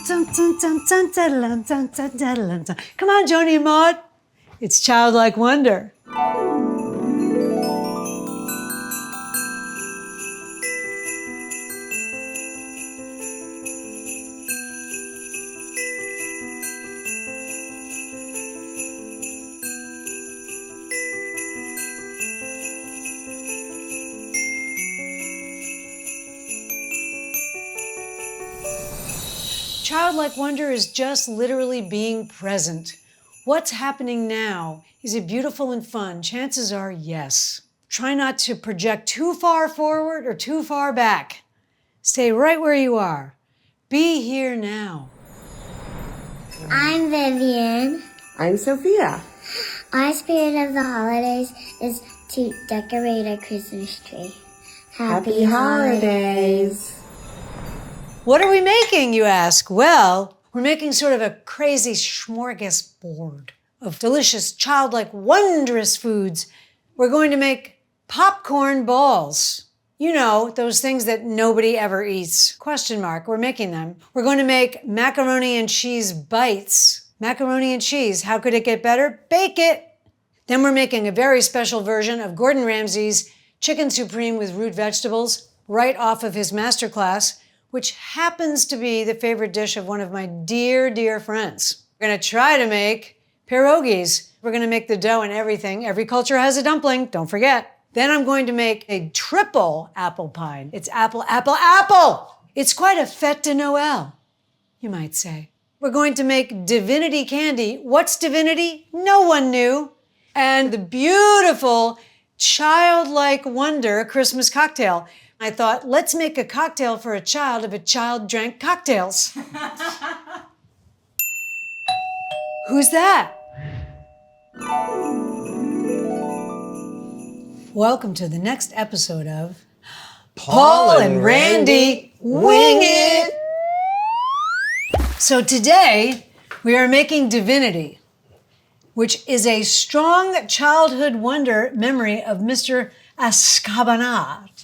Come on, Joni and Maud. It's Childlike Wonder. Childlike wonder is just literally being present. What's happening now? Is it beautiful and fun? Chances are yes. Try not to project too far forward or too far back. Stay right where you are. Be here now. I'm Vivian. I'm Sophia. Our spirit of the holidays is to decorate a Christmas tree. Happy holidays. What are we making, you ask? Well, we're making sort of a crazy smorgasbord of delicious, childlike, wondrous foods. We're going to make popcorn balls. You know, those things that nobody ever eats. Question mark, we're making them. We're going to make macaroni and cheese bites. Macaroni and cheese, how could it get better? Bake it. Then we're making a very special version of Gordon Ramsay's Chicken Supreme with root vegetables, right off of his masterclass, which happens to be the favorite dish of one of my dear, dear friends. We're gonna try to make pierogies. We're gonna make the dough and everything. Every culture has a dumpling, don't forget. Then I'm going to make a triple apple pie. It's apple, apple, apple! It's quite a fête de Noël, you might say. We're going to make divinity candy. What's divinity? No one knew. And the beautiful childlike wonder Christmas cocktail. I thought, let's make a cocktail for a child if a child drank cocktails. Who's that? Welcome to the next episode of Paul and Randy Wing It! So today, we are making divinity, which is a strong childhood wonder memory of Mr. Ascabanat.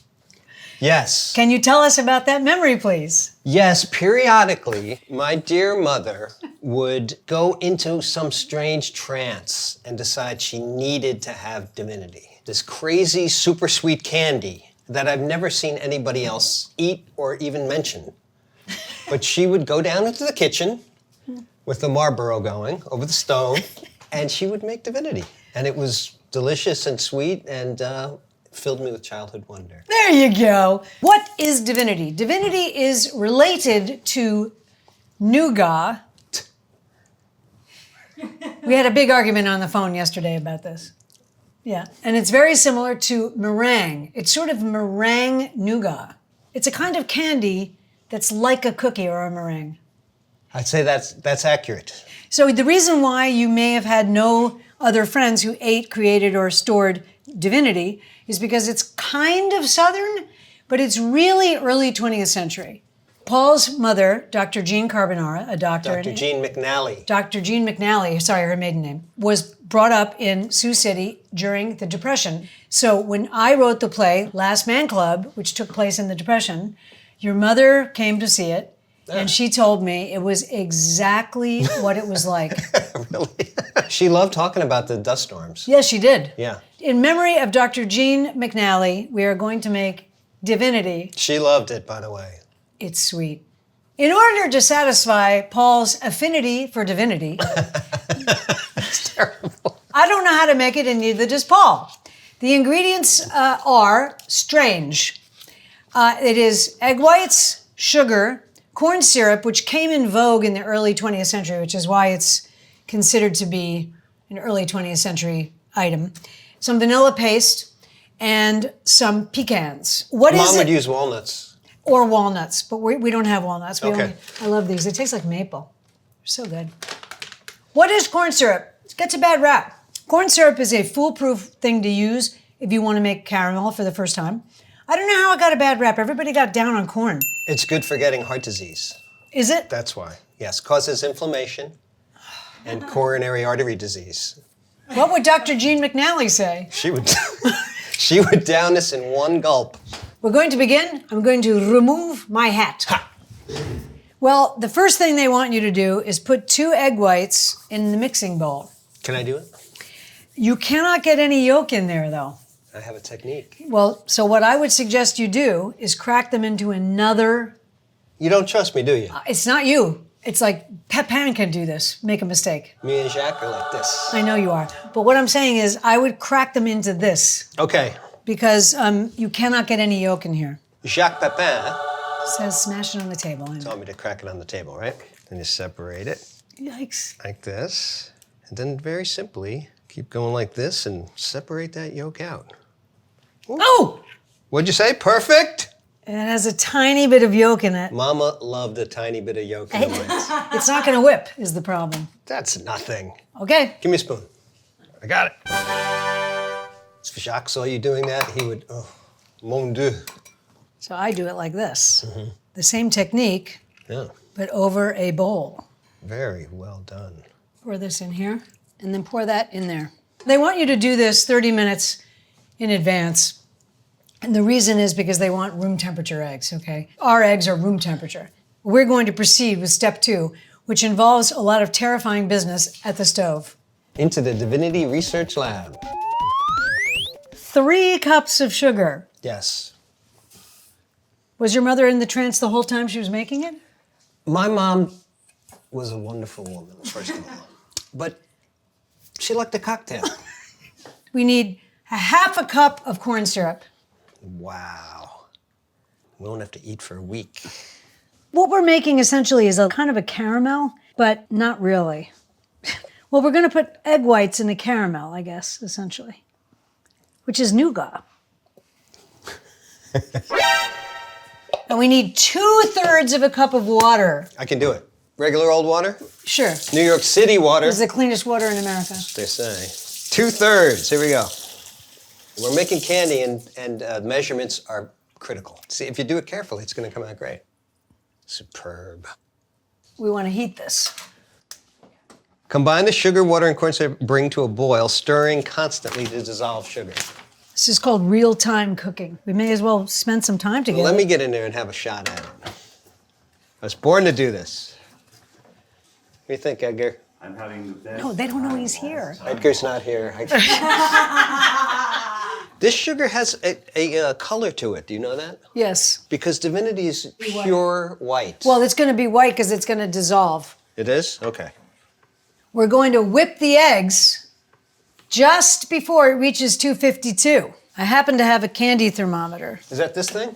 Yes. Can you tell us about that memory, please? Yes, periodically, my dear mother would go into some strange trance and decide she needed to have divinity. This crazy, super sweet candy that I've never seen anybody else eat or even mention. But she would go down into the kitchen with the Marlboro going over the stove, and she would make divinity. And it was delicious and sweet and filled me with childhood wonder. There you go. What is divinity? Divinity is related to nougat. We had a big argument on the phone yesterday about this. Yeah, and it's very similar to meringue. It's sort of meringue nougat. It's a kind of candy that's like a cookie or a meringue. I'd say that's accurate. So the reason why you may have had no other friends who ate, created, or stored divinity is because it's kind of Southern, but it's really early 20th century. Paul's mother, Dr. Jean Carbonara, a doctor... Dr. Jean McNally. Dr. Jean McNally, sorry, her maiden name, was brought up in Sioux City during the Depression. So when I wrote the play, Last Man Club, which took place in the Depression, your mother came to see it, and she told me it was exactly what it was like. Really? She loved talking about the dust storms. Yes, she did. Yeah. In memory of Dr. Jean McNally, we are going to make divinity. She loved it, by the way. It's sweet. In order to satisfy Paul's affinity for divinity, That's terrible. I don't know how to make it, and neither does Paul. The ingredients are strange. It is egg whites, sugar, corn syrup, which came in vogue in the early 20th century, which is why it's considered to be an early 20th century item, some vanilla paste, and some pecans. What is Mom it? would use walnuts. Or walnuts, but we don't have walnuts. Okay. I love these. They taste like maple. They're so good. What is corn syrup? It gets a bad rap. Corn syrup is a foolproof thing to use if you want to make caramel for the first time. I don't know how it got a bad rap. Everybody got down on corn. It's good for getting heart disease. Is it? That's why. Yes, causes inflammation and coronary artery disease. What would Dr. Jean McNally say? She would down this in one gulp. We're going to begin. I'm going to remove my hat. Ha! Well, the first thing they want you to do is put 2 egg whites in the mixing bowl. Can I do it? You cannot get any yolk in there, though. I have a technique. Well, so what I would suggest you do is crack them into another... You don't trust me, do you? It's not you. It's like Pepin can do this, make a mistake. Me and Jacques are like this. I know you are. But what I'm saying is I would crack them into this Okay. because you cannot get any yolk in here. Jacques Pepin It says smash it on the table. I know. told me to crack it on the table, right? Then you separate it Yikes. like this. And then very simply, keep going like this and separate that yolk out. Oh! What'd you say? Perfect? It has a tiny bit of yolk in it. Mama loved a tiny bit of yolk in the whites. It's not going to whip is the problem. That's nothing. Okay. Give me a spoon. I got it. If Jacques saw you doing that, he would, oh, mon Dieu. So I do it like this. The same technique, Yeah, but over a bowl. very well done. Pour this in here and then pour that in there. They want you to do this 30 minutes in advance. And the reason is because they want room temperature eggs, okay? Our eggs are room temperature. We're going to proceed with step 2, which involves a lot of terrifying business at the stove. Into the Divinity Research Lab. 3 cups of sugar. Yes. Was your mother in the trance the whole time she was making it? My mom was a wonderful woman, first of all. But she liked the cocktail. We need a half a cup of corn syrup. Wow. We won't have to eat for a week. What we're making essentially is a kind of a caramel, but not really. Well, we're going to put egg whites in a caramel, I guess, essentially, which is nougat. And we need 2/3 of a cup of water. I can do it. Regular old water? Sure. New York City water, It's the cleanest water in America. they say. 2/3. Here we go. We're making candy, and measurements are critical. See, if you do it carefully, it's going to come out great. Superb. We want to heat this. Combine the sugar, water, and corn syrup, bring to a boil, stirring constantly to dissolve sugar. This is called real-time cooking. We may as well spend some time together. Let me get in there and have a shot at it. I was born to do this. What do you think, Edgar? I'm having the best. No, they don't know he's here. Edgar's not here. This sugar has a color to it. Do you know that? Yes. Because Divinity is pure white. Well, it's going to be white because it's going to dissolve. It is? Okay. We're going to whip the eggs just before it reaches 252. I happen to have a candy thermometer. Is that this thing?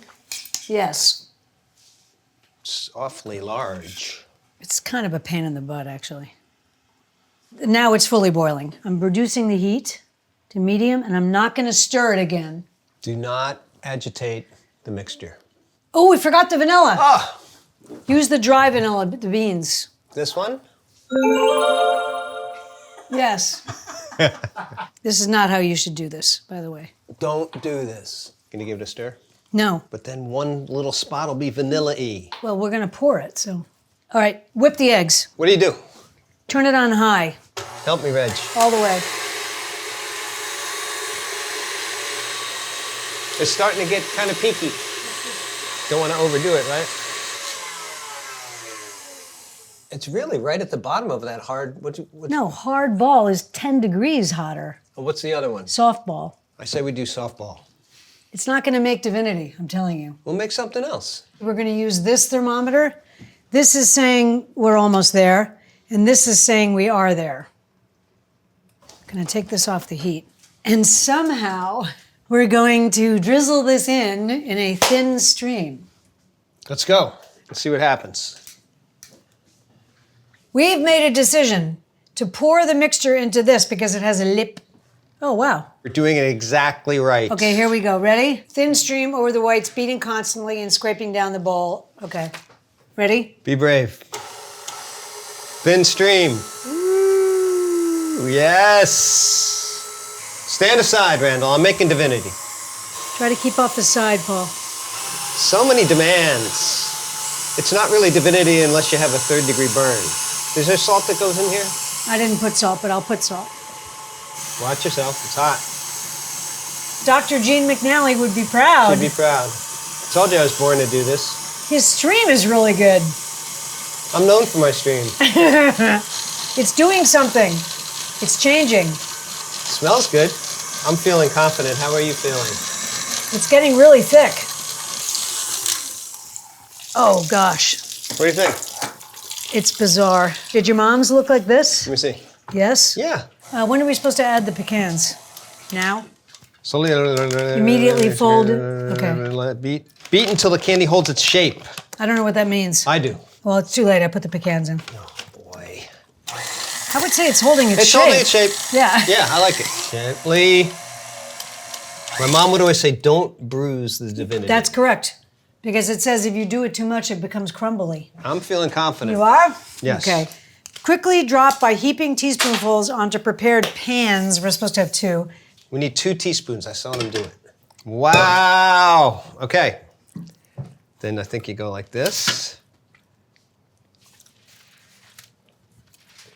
Yes. It's awfully large. It's kind of a pain in the butt, actually. Now it's fully boiling. I'm reducing the heat to medium, and I'm not going to stir it again. Do not agitate the mixture. Oh, we forgot the vanilla. Ah! Use the dry vanilla, the beans. This one? Yes. This is not how you should do this, by the way. Don't do this. Can you give it a stir? No. But then one little spot will be vanilla-y. Well, we're going to pour it, so. All right, whip the eggs. What do you do? Turn it on high, Help me, Reg. all the way. It's starting to get kind of peaky. Don't want to overdo it, right? It's really right at the bottom of that hard. No, hard ball is 10 degrees hotter. What's the other one? Softball. I say we do softball. It's not going to make divinity, I'm telling you. We'll make something else. We're going to use this thermometer. This is saying we're almost there, and this is saying we are there. I'm going to take this off the heat. And somehow we're going to drizzle this in a thin stream. Let's go. Let's see what happens. We've made a decision to pour the mixture into this because it has a lip. Oh, wow. We're doing it exactly right. Okay, here we go. Ready? Thin stream over the whites, beating constantly and scraping down the bowl. Okay. Ready? Be brave. Thin stream. Ooh, yes. Stand aside, Randall. I'm making divinity. Try to keep off the side, Paul. So many demands. It's not really divinity unless you have a 3rd-degree burn. Is there salt that goes in here? I didn't put salt, but I'll put salt. Watch yourself. It's hot. Dr. Gene McNally would be proud. Should be proud. Told you I was born to do this. His stream is really good. I'm known for my stream. It's doing something. It's changing. Smells good. I'm feeling confident. How are you feeling? It's getting really thick. Oh gosh, What do you think? it's bizarre. Did your mom's look like this? Let me see. Yes? Yeah. When are we supposed to add the pecans? Now? Slowly. Immediately fold it? Okay. Let it beat. Beat until the candy holds its shape. I don't know what that means. I do. Well, it's too late. I put the pecans in. Oh, boy. I would say it's holding its It's shape. holding its shape. Yeah. Yeah, I like it. Gently. My mom would always say, don't bruise the divinity. That's correct. Because it says if you do it too much, it becomes crumbly. I'm feeling confident. You are? Yes. Okay. Quickly drop by heaping teaspoonfuls onto prepared pans. We're supposed to have 2. We need 2 teaspoons. I saw them do it. Wow. Okay. Then I think you go like this.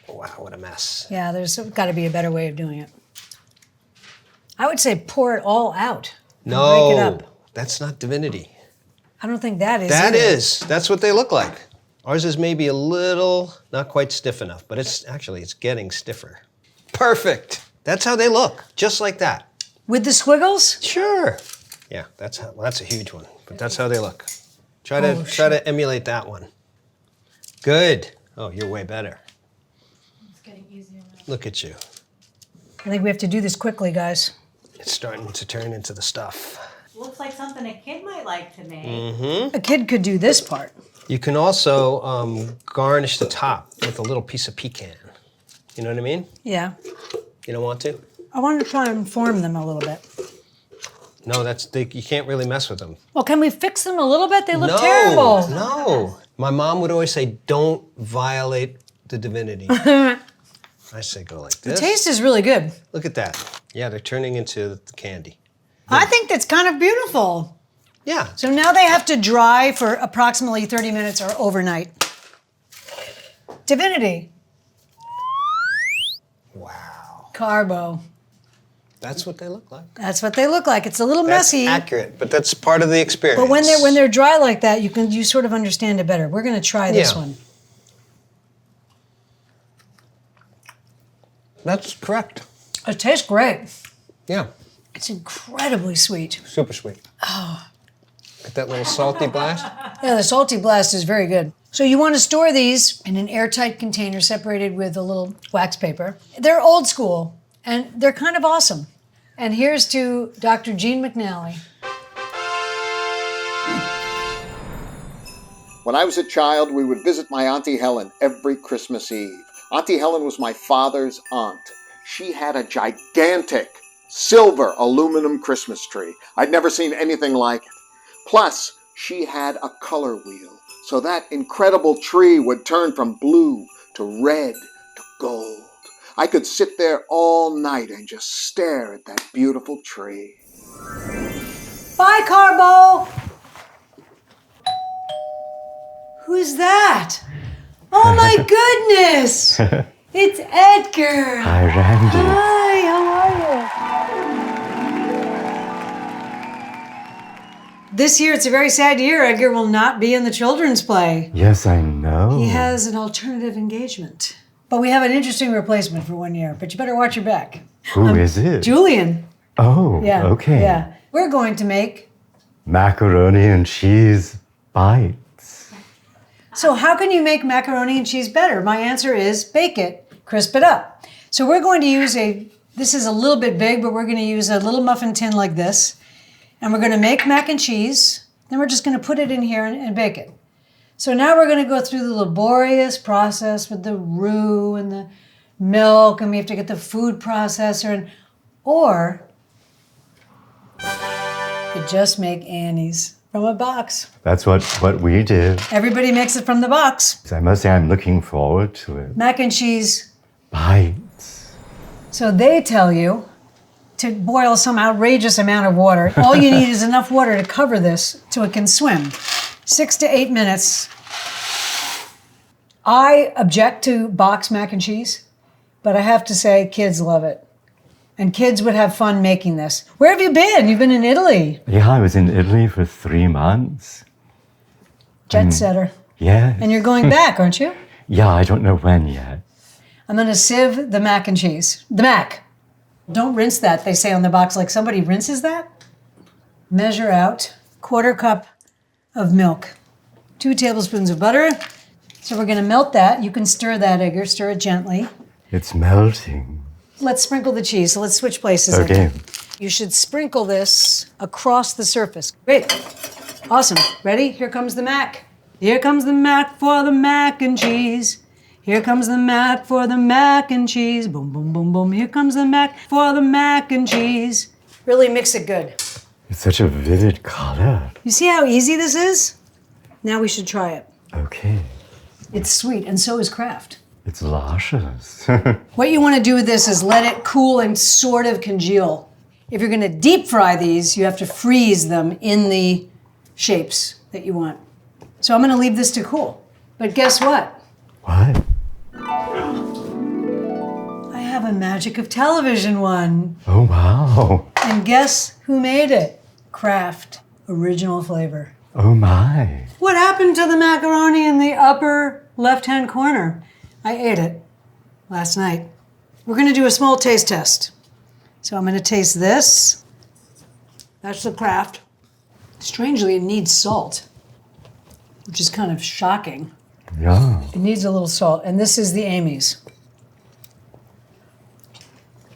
Wow, what a mess. Yeah, there's got to be a better way of doing it. I would say pour it all out. And break it up. That's not divinity. I don't think that is. That either. is. That's what they look like. Ours is maybe a little, not quite stiff enough, but it's getting stiffer. Perfect. That's how they look, just like that. With the squiggles? Sure. Yeah, that's a huge one, but that's how they look. Try Oh, to emulate that one. Good. Oh, you're way better. It's getting easier now. Look at you. I think we have to do this quickly, guys. It's starting to turn into the stuff. Looks like something a kid might like to make. Mm-hmm. A kid could do this part. You can also garnish the top with a little piece of pecan. You know what I mean? Yeah. You don't want to? I want to try and form them a little bit. No, you can't really mess with them. Well, can we fix them a little bit? They look No, terrible. no. My mom would always say, don't violate the divinity. I say go like The this. taste is really good. Look at that. Yeah, they're turning into the candy. I think that's kind of beautiful. Yeah. So now they have to dry for approximately 30 minutes or overnight. Divinity. Wow. Carbo. That's what they look like. That's what they look like. It's a little That's messy. accurate, but that's part of the experience. But when they're dry like that, you sort of understand it better. We're going to try this Yeah. one. That's correct. It tastes great. Yeah. It's incredibly sweet. Super sweet. Oh. Get that little salty blast. Yeah, the salty blast is very good. So you want to store these in an airtight container separated with a little wax paper. They're old school, and they're kind of awesome. And here's to Dr. Jean McNally. When I was a child, we would visit my Auntie Helen every Christmas Eve. Auntie Helen was my father's aunt. She had a gigantic silver aluminum Christmas tree. I'd never seen anything like it. Plus, she had a color wheel, so that incredible tree would turn from blue to red to gold. I could sit there all night and just stare at that beautiful tree. Bye, Carbo! Who's that? Oh my goodness! It's Edgar! Hi, Randy. Hi, how are you? This year, it's a very sad year. Edgar will not be in the children's play. Yes, I know. He has an alternative engagement. But we have an interesting replacement for 1 year, but you better watch your back. Who is it? Julian. Oh, Yeah. okay. Yeah. We're going to make. Macaroni and cheese bites. So how can you make macaroni and cheese better? My answer is bake it, crisp it up. So we're going to use this is a little bit big, but we're going to use a little muffin tin like this. And we're going to make mac and cheese. Then we're just going to put it in here and bake it. So now we're going to go through the laborious process with the roux and the milk, and we have to get the food processor, or you could just make Annie's from a box. That's what we did. Everybody makes it from the box. I must say I'm looking forward to it. Mac and cheese. Bites. So they tell you to boil some outrageous amount of water. All you need is enough water to cover this so it can swim. 6 to 8 minutes. I object to box mac and cheese, but I have to say kids love it. And kids would have fun making this. Where have you been? You've been in Italy. Yeah, I was in Italy for 3 months. Jet setter. Yes. And you're going back, aren't you? Yeah, I don't know when yet. I'm gonna sieve the mac and cheese. The mac. Don't rinse that, they say on the box, like somebody rinses that. Measure out 1/4 cup of milk, 2 tablespoons of butter. So we're gonna melt that. You can stir that, Edgar, stir it gently. It's melting. Let's sprinkle the cheese, so let's switch places. Okay. Edgar. You should sprinkle this across the surface. Great, awesome. Ready? Here comes the mac. Here comes the mac for the mac and cheese. Here comes the mac for the mac and cheese. Boom, boom, boom, boom. Here comes the mac for the mac and cheese. Really mix it good. It's such a vivid color. You see how easy this is? Now we should try it. Okay. It's sweet, and so is Kraft. It's luscious. What you want to do with this is let it cool and sort of congeal. If you're going to deep fry these, you have to freeze them in the shapes that you want. So I'm going to leave this to cool. But guess what? What? I have a magic of television one. Oh, wow. And guess who made it? Kraft. Original flavor. Oh, my. What happened to the macaroni in the upper left-hand corner? I ate it last night. We're going to do a small taste test. So I'm going to taste this. That's the Kraft. Strangely, it needs salt, which is kind of shocking. Yeah. It needs a little salt. And this is the Amy's.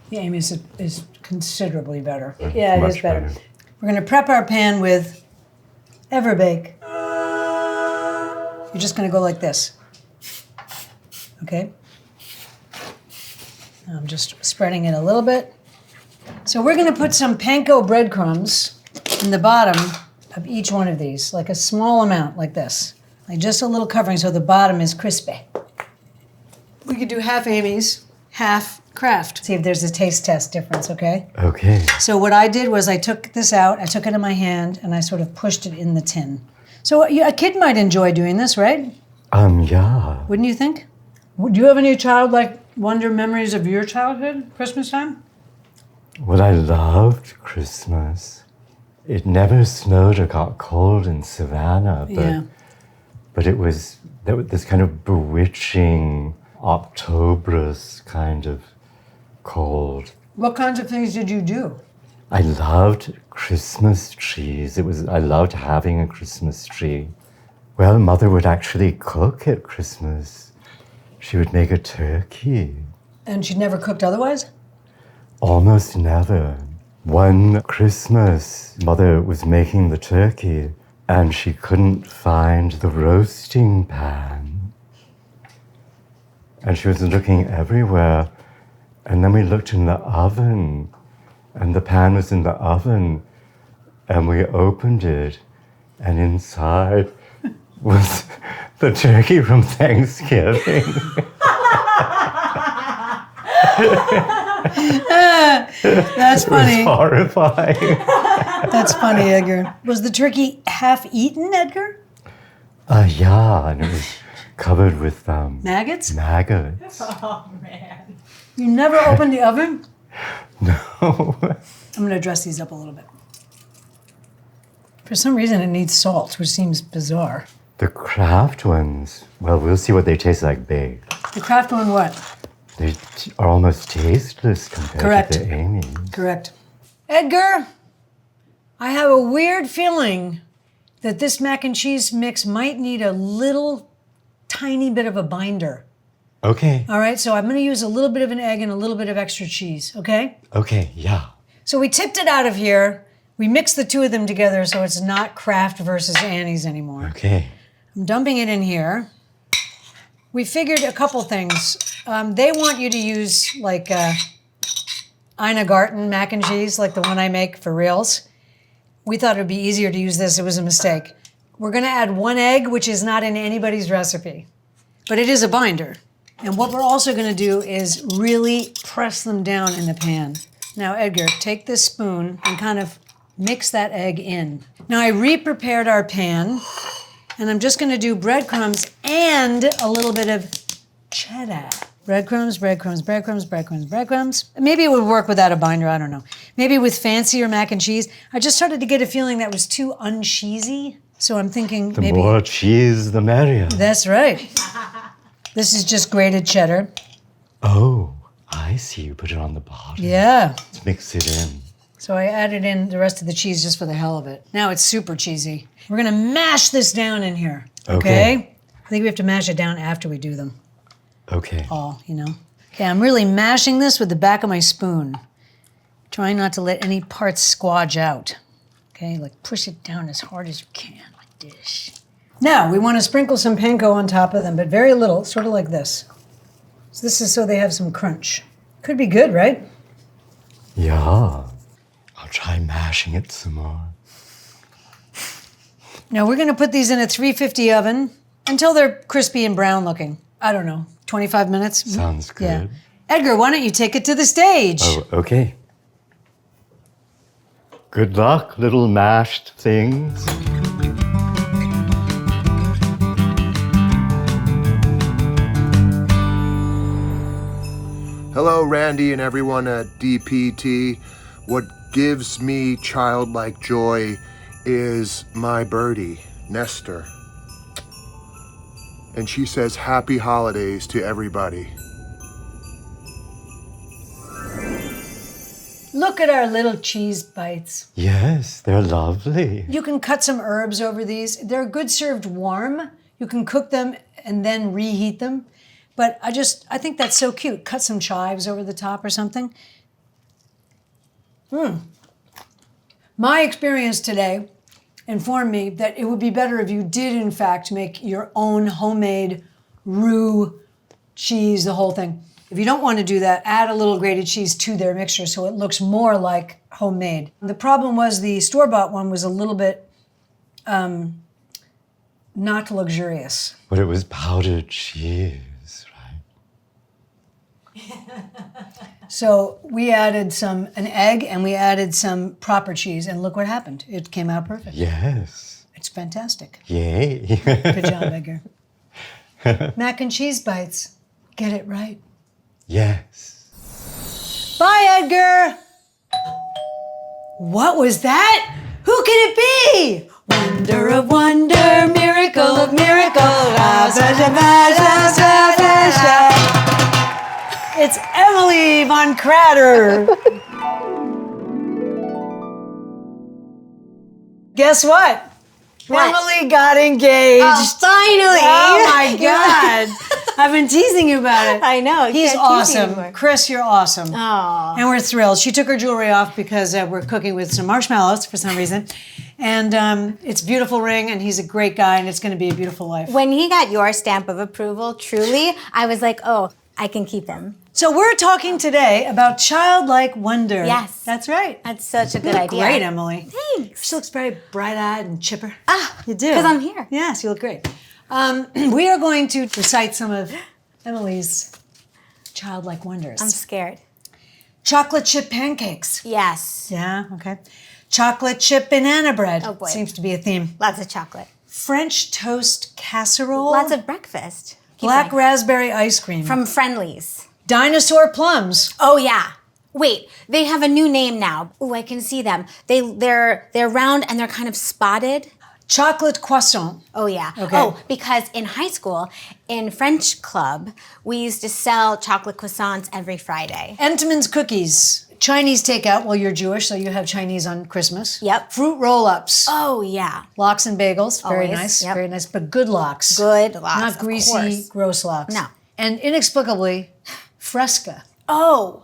The Amy's is considerably better. Yeah, it Much is better. better. We're going to prep our pan with Everbake. You're just going to go like this. Okay? I'm just spreading it a little bit. So we're going to put some panko breadcrumbs in the bottom of each one of these, like a small amount, like this. Like just a little covering so the bottom is crispy. We could do half Amy's, half Kraft. See if there's a taste test difference, okay? Okay. So what I did was I took this out, I took it in my hand, and I sort of pushed it in the tin. So a kid might enjoy doing this, right? Yeah. Wouldn't you think? Do you have any childlike wonder memories of your childhood, Christmas time? Well, I loved Christmas. It never snowed or got cold in Savannah, but it was this kind of bewitching, Octoberous kind of cold. What kinds of things did you do? I loved Christmas trees. I loved having a Christmas tree. Well, Mother would actually cook at Christmas. She would make a turkey. And she never cooked otherwise? Almost never. One Christmas, Mother was making the turkey and she couldn't find the roasting pan. And she was looking everywhere. And then we looked in the oven and the pan was in the oven and we opened it and inside was the turkey from Thanksgiving. That's funny. It was horrifying. That's funny, Edgar. Was the turkey half eaten, Edgar? Yeah, and it was covered with Maggots? maggots. Oh, man. You never opened the oven? No. I'm going to dress these up a little bit. For some reason, it needs salt, which seems bizarre. The Kraft ones, well, we'll see what they taste like baked. The Kraft one, what? They are almost tasteless compared Correct. to the Amy's. Correct. Edgar, I have a weird feeling that this mac and cheese mix might need a little tiny bit of a binder. Okay. All right, so I'm going to use a little bit of an egg and a little bit of extra cheese, okay? Okay, yeah. So we tipped it out of here. We mixed the two of them together so it's not Kraft versus Annie's anymore. Okay. I'm dumping it in here. We figured a couple things. They want you to use like Ina Garten mac and cheese, like the one I make for reals. We thought it would be easier to use this. It was a mistake. We're going to add 1 egg, which is not in anybody's recipe, but it is a binder. And what we're also going to do is really press them down in the pan. Now, Edgar, take this spoon and kind of mix that egg in. Now, I re-prepared our pan, and I'm just going to do breadcrumbs and a little bit of cheddar. Breadcrumbs, breadcrumbs, breadcrumbs, breadcrumbs, breadcrumbs. Maybe it would work without a binder, I don't know. Maybe with fancier mac and cheese. I just started to get a feeling that was too uncheesy. So I'm thinking The maybe... more cheese, the merrier. That's right. This is just grated cheddar. Oh, I see. You put it on the bottom. Yeah. Let's mix it in. So I added in the rest of the cheese just for the hell of it. Now it's super cheesy. We're gonna mash this down in here. Okay. I think we have to mash it down after we do them Okay. all, you know? Okay, I'm really mashing this with the back of my spoon. Trying not to let any parts squodge out. Okay, like push it down as hard as you can, like this. Now, we want to sprinkle some panko on top of them, but very little, sort of like this. So this is so they have some crunch. Could be good, right? Yeah. I'll try mashing it some more. Now we're gonna put these in a 350 oven until they're crispy and brown looking. I don't know, 25 minutes? Sounds good. Yeah. Edgar, why don't you take it to the stage? Oh, okay. Good luck, little mashed things. Hello, Randy and everyone at DPT. What gives me childlike joy is my birdie, Nestor. And she says happy holidays to everybody. Look at our little cheese bites. Yes, they're lovely. You can cut some herbs over these. They're good served warm. You can cook them and then reheat them. But I think that's so cute. Cut some chives over the top or something. My experience today informed me that it would be better if you did, in fact, make your own homemade roux cheese, the whole thing. If you don't want to do that, add a little grated cheese to their mixture so it looks more like homemade. The problem was the store-bought one was a little bit not luxurious. But it was powdered cheese, right? So we added an egg and we added some proper cheese, and look what happened. It came out perfect. Yes. It's fantastic. Yay. Good job, Edgar. Mac and cheese bites. Get it right. Yes. Bye, Edgar. What was that? Who can it be? Wonder of wonder, miracle of miracle. It's Emily von Crater. Guess what? Emily got engaged. Oh, finally! Oh my God. I've been teasing you about it. I know. He's can't tease you awesome. anymore. Chris, you're awesome. Aw. And we're thrilled. She took her jewelry off because we're cooking with some marshmallows for some reason. And it's a beautiful ring, and he's a great guy, and it's going to be a beautiful life. When he got your stamp of approval, truly, I was like, oh, I can keep him. So we're talking today about childlike wonder. Yes. That's right. That's such a good You look idea. great, Emily. Thanks. She looks very bright-eyed and chipper. Ah, You do. because I'm here. Yes, you look great. We are going to recite some of Emily's childlike wonders. I'm scared. Chocolate chip pancakes. Yes. Yeah, okay. Chocolate chip banana bread. Oh, boy. Seems to be a theme. Lots of chocolate. French toast casserole. Lots of breakfast. Keep black going. raspberry ice cream. From Friendlies. Dinosaur plums. Oh, yeah. Wait, they have a new name now. Oh, I can see them. They're round and they're kind of spotted. Chocolate croissant. Oh, yeah. Okay. Oh, because in high school, in French club, we used to sell chocolate croissants every Friday. Entenmann's cookies. Chinese takeout. Well, you're Jewish, so you have Chinese on Christmas. Yep. Fruit roll-ups. Oh, yeah. Lox and bagels. Very Always, nice. yep. Very nice. But good lox. Good lox, Not of greasy, course. gross lox. No. And inexplicably, Fresca. Oh,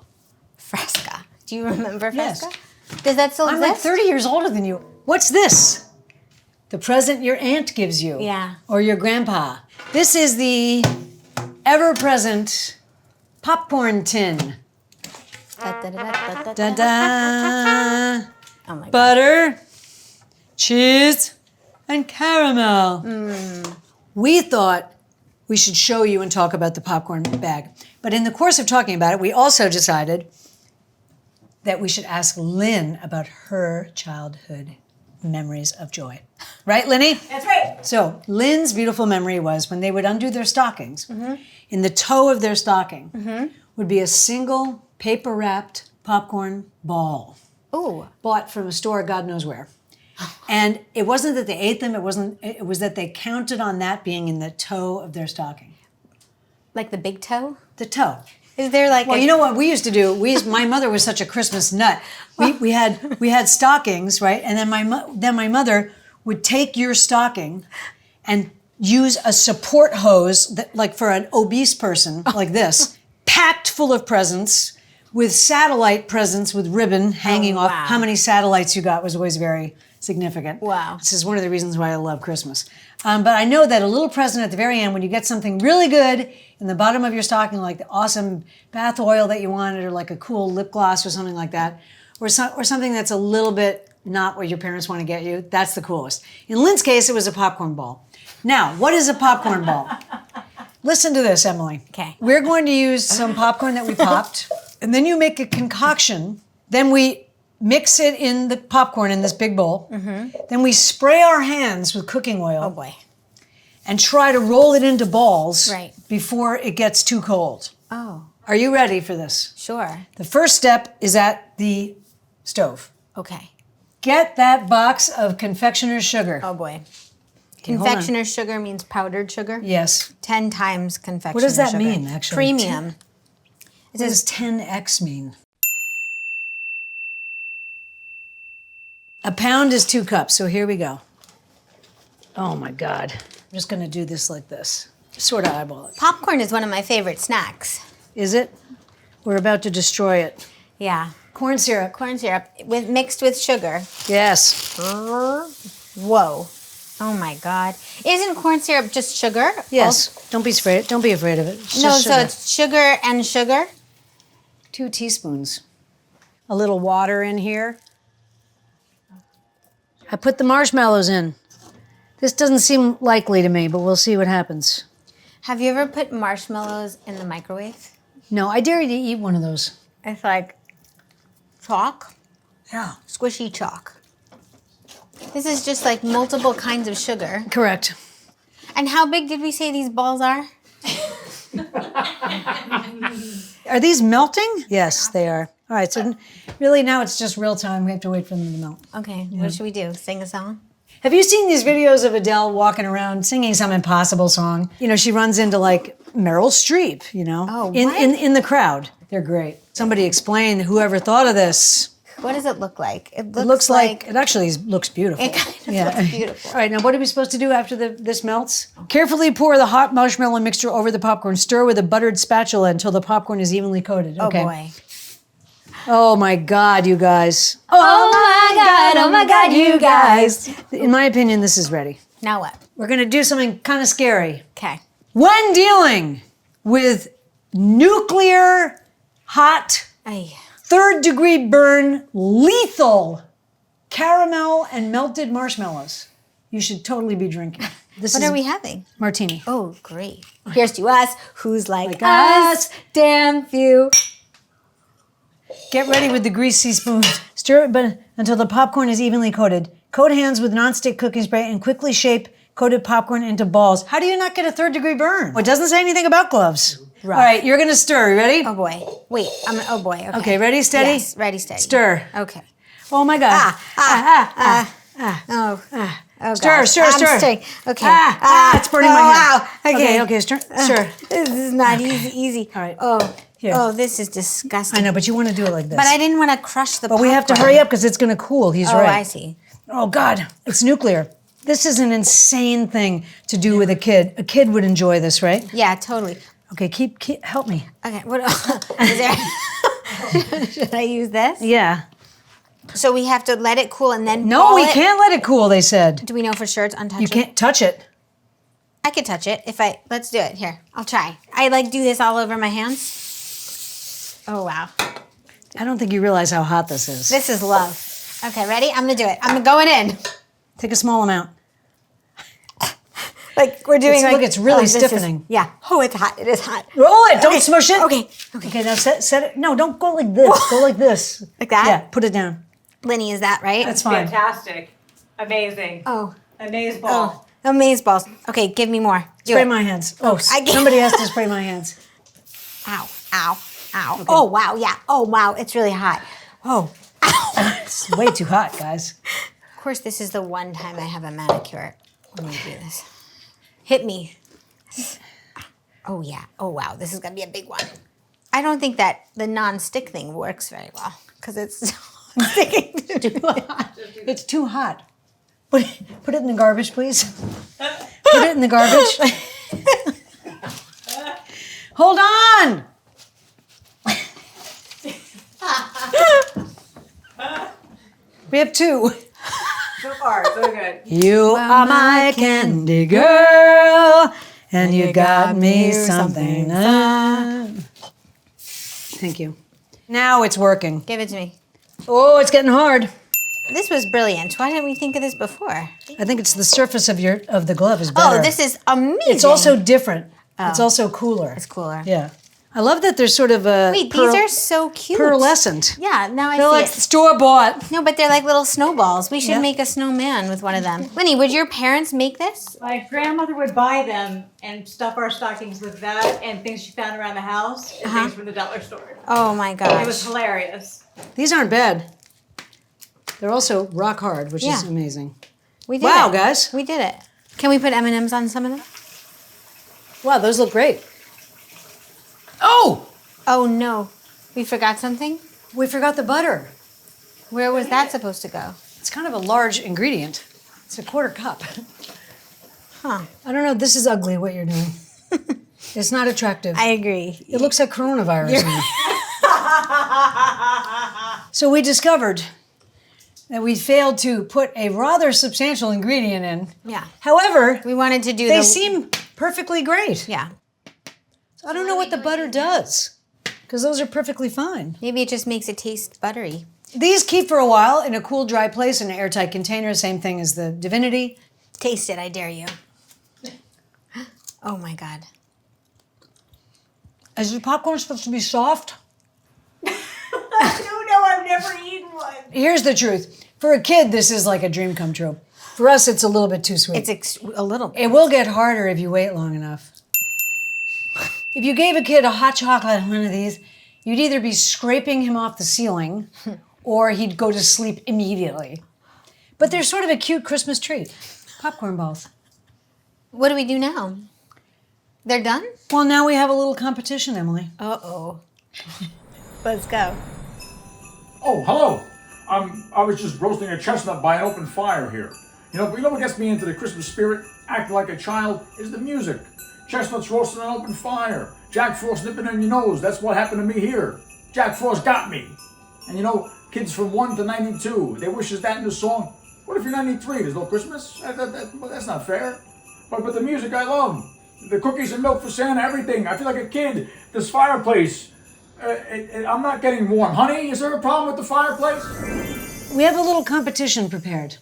Fresca. Do you remember Yes. Fresca? Does that still I'm exist? like 30 years older than you. What's this? The present your aunt gives you. Yeah. Or your grandpa. This is the ever-present popcorn tin. Da-da-da-da-da-da. Da-da. Oh my God. Butter, cheese, and caramel. We thought we should show you and talk about the popcorn bag. But in the course of talking about it, we also decided that we should ask Lynn about her childhood memories of joy. Right, Linny? That's right. So Lynn's beautiful memory was when they would undo their stockings, in the toe of their stocking would be a single paper-wrapped popcorn ball Ooh. bought from a store God knows where. And it wasn't that they ate them, it was that they counted on that being in the toe of their stocking. Like the big toe? The toe. Is there like Well, you know what we used to do? My mother was such a Christmas nut. We had stockings, right? And then my mother would take your stocking and use a support hose that, like for an obese person, like this, packed full of presents with satellite presents with ribbon hanging off. wow. How many satellites you got was always very significant. Wow. This is one of the reasons why I love Christmas. But I know that a little present at the very end, when you get something really good in the bottom of your stocking, like the awesome bath oil that you wanted, or like a cool lip gloss or something like that, or something that's a little bit not what your parents want to get you, that's the coolest. In Lynn's case, it was a popcorn ball. Now, what is a popcorn ball? Listen to this, Emily. Okay. We're going to use some popcorn that we popped, and then you make a concoction. Then we mix it in the popcorn in this big bowl. Then we spray our hands with cooking oil. Oh boy. And try to roll it into balls Right. before it gets too cold. Oh, Are you ready for this? sure. The first step is at the stove. Okay. Get that box of confectioner's sugar. Oh boy. hold on. Confectioner's sugar means powdered sugar. Yes. 10 times confectioner's What does that sugar. mean, actually? Premium. What does 10x mean? A pound is 2 cups, so here we go. Oh my God. I'm just gonna do this like this. Sort of eyeball it. Popcorn is one of my favorite snacks. Is it? We're about to destroy it. Yeah. Corn syrup. Corn syrup mixed with sugar. Yes. Whoa. Oh my God. Isn't corn syrup just sugar? Yes. Don't be afraid. Don't be afraid of it. It's No, just so sugar. it's sugar and sugar? 2 teaspoons. A little water in here. I put the marshmallows in. This doesn't seem likely to me, but we'll see what happens. Have you ever put marshmallows in the microwave? No, I dare you to eat one of those. It's like chalk, Yeah. squishy chalk. This is just like multiple kinds of sugar. Correct. And how big did we say these balls are? Are these melting? Yes, they are. All right, so really now it's just real time. We have to wait for them to melt. Okay, what should we do? Sing a song? Have you seen these videos of Adele walking around singing some impossible song? You know, she runs into like Meryl Streep, you know, Oh, in the crowd. They're great. Somebody explain whoever thought of this. What does it look like? It looks like it actually looks beautiful. It kind of looks beautiful. All right, now what are we supposed to do after this melts? Carefully pour the hot marshmallow mixture over the popcorn. Stir with a buttered spatula until the popcorn is evenly coated. Okay. Oh boy. Oh my God, you guys. Oh my God, you guys. In my opinion, this is ready. Now what? We're gonna do something kind of scary. Okay. When dealing with nuclear, hot, Ay. 3rd-degree burn, lethal caramel and melted marshmallows, you should totally be drinking. This What is are we having? martini. Oh, great. Here's to us. Who's like us? us? Damn few. Get ready with the greasy spoon. Stir it until the popcorn is evenly coated. Coat hands with nonstick cooking spray and quickly shape coated popcorn into balls. How do you not get a 3rd-degree burn? Well, it doesn't say anything about gloves. Rough. All right, you're gonna stir. You ready? Oh boy. Wait. Oh boy. Okay. Okay, ready, steady? Yes. Ready, steady. Stir. Okay. Oh my God. Oh. Oh Stir, gosh. stir, I'm stir. stirring. Okay. It's burning my hand. Wow. Okay. Okay, stir. This is not easy. All right. Oh. Here. Oh, this is disgusting. I know, but you want to do it like this. But I didn't want to crush the But we have to popcorn. hurry up because it's going to cool. He's Oh, right. I see. Oh, God. It's nuclear. This is an insane thing to do with a kid. A kid would enjoy this, right? Yeah, totally. Okay, keep help me. Okay. What is there? Should I use this? Yeah. So we have to let it cool and then No, ball we it? can't let it cool, they said. Do we know for sure it's untouchable? You can't touch it. I could touch it if I. Let's do it. Here, I'll try. I like do this all over my hands. Oh wow. I don't think you realize how hot this is. This is love. Okay, ready? I'm gonna do it. I'm going in. Take a small amount. Like we're doing. Look, it's really this is- stiffening. Yeah. Oh, it's hot. It is hot. Roll it. Don't Okay, smush it. Okay. Okay, now set it. No, don't go like this. Go like this. Like that? Yeah, put it down. Linny, is that right? That's fine. Fantastic. Amazing. Oh. Amaze Oh. ball. Amaze balls. Okay, give me more. Do Spray it. my hands. Oh, I can't- somebody has to spray my hands. Ow. Ow. Ow. Oh wow. Yeah. Oh wow. It's really hot. Oh. It's way too hot, guys. course, this is the one time I have a manicure when we do this. Hit me. Oh, yeah. Oh, wow. This is going to be a big one. I don't think that the non-stick thing works very well because it's sticking to Too hot. It's too hot. Put it in the garbage, please. Put it in the garbage. Hold on. We have 2. So far, so good. You are my candy girl, and you got me something. Thank you. Now it's working. Give it to me. Oh, it's getting hard. This was brilliant. Why didn't we think of this before? I think it's the surface of the glove is better. Oh, this is amazing. It's also different. It's also cooler. It's cooler. Yeah. I love that there's sort of a Wait, these are so cute. pearlescent. Yeah, now I They're see like it. store-bought. No, but they're like little snowballs. We should Yeah. make a snowman with one of them. Winnie, would your parents make this? My grandmother would buy them and stuff our stockings with that and things she found around the house and things from the dollar store. Oh my It was gosh. hilarious. These aren't bad. They're also rock hard, which is Yeah. amazing. We did Wow, it. guys. We did it. Can we put M&Ms on some of them? Wow, those look great. Oh, Oh no. We forgot something? we forgot the butter. Where was that supposed to go? It's kind of a large ingredient. It's a 1/4 cup. Huh. I don't know. This is ugly what you're doing. It's not attractive. I agree. It looks like coronavirus. So we discovered that we failed to put a rather substantial ingredient in. Yeah. However, We wanted to do they the... seem perfectly great. Yeah. So I don't know what the butter does, because those are perfectly fine. Maybe it just makes it taste buttery. These keep for a while in a cool, dry place in an airtight container. Same thing as the Divinity. Taste it, I dare you. Oh my God. Is the popcorn supposed to be soft? I don't know. I've never eaten one. Here's the truth. For a kid, this is like a dream come true. For us, it's a little bit too sweet. It's a little bit. It will get harder if you wait long enough. If you gave a kid a hot chocolate one of these, you'd either be scraping him off the ceiling or he'd go to sleep immediately. But they're sort of a cute Christmas treat. Popcorn balls. What do we do now? They're done? Well, now we have a little competition, Emily. Uh-oh. Let's go. Oh, hello. I was just roasting a chestnut by an open fire here. You know what gets me into the Christmas spirit, acting like a child, is the music. Chestnuts roasting on an open fire. Jack Frost nipping in your nose. That's what happened to me here. Jack Frost got me. And kids from 1 to 92, they wishes that in the song. What if you're 93? There's no Christmas? That's not fair. But the music I love. The cookies and milk for Santa, everything. I feel like a kid. This fireplace. I'm not getting warm. Honey, is there a problem with the fireplace? We have a little competition prepared.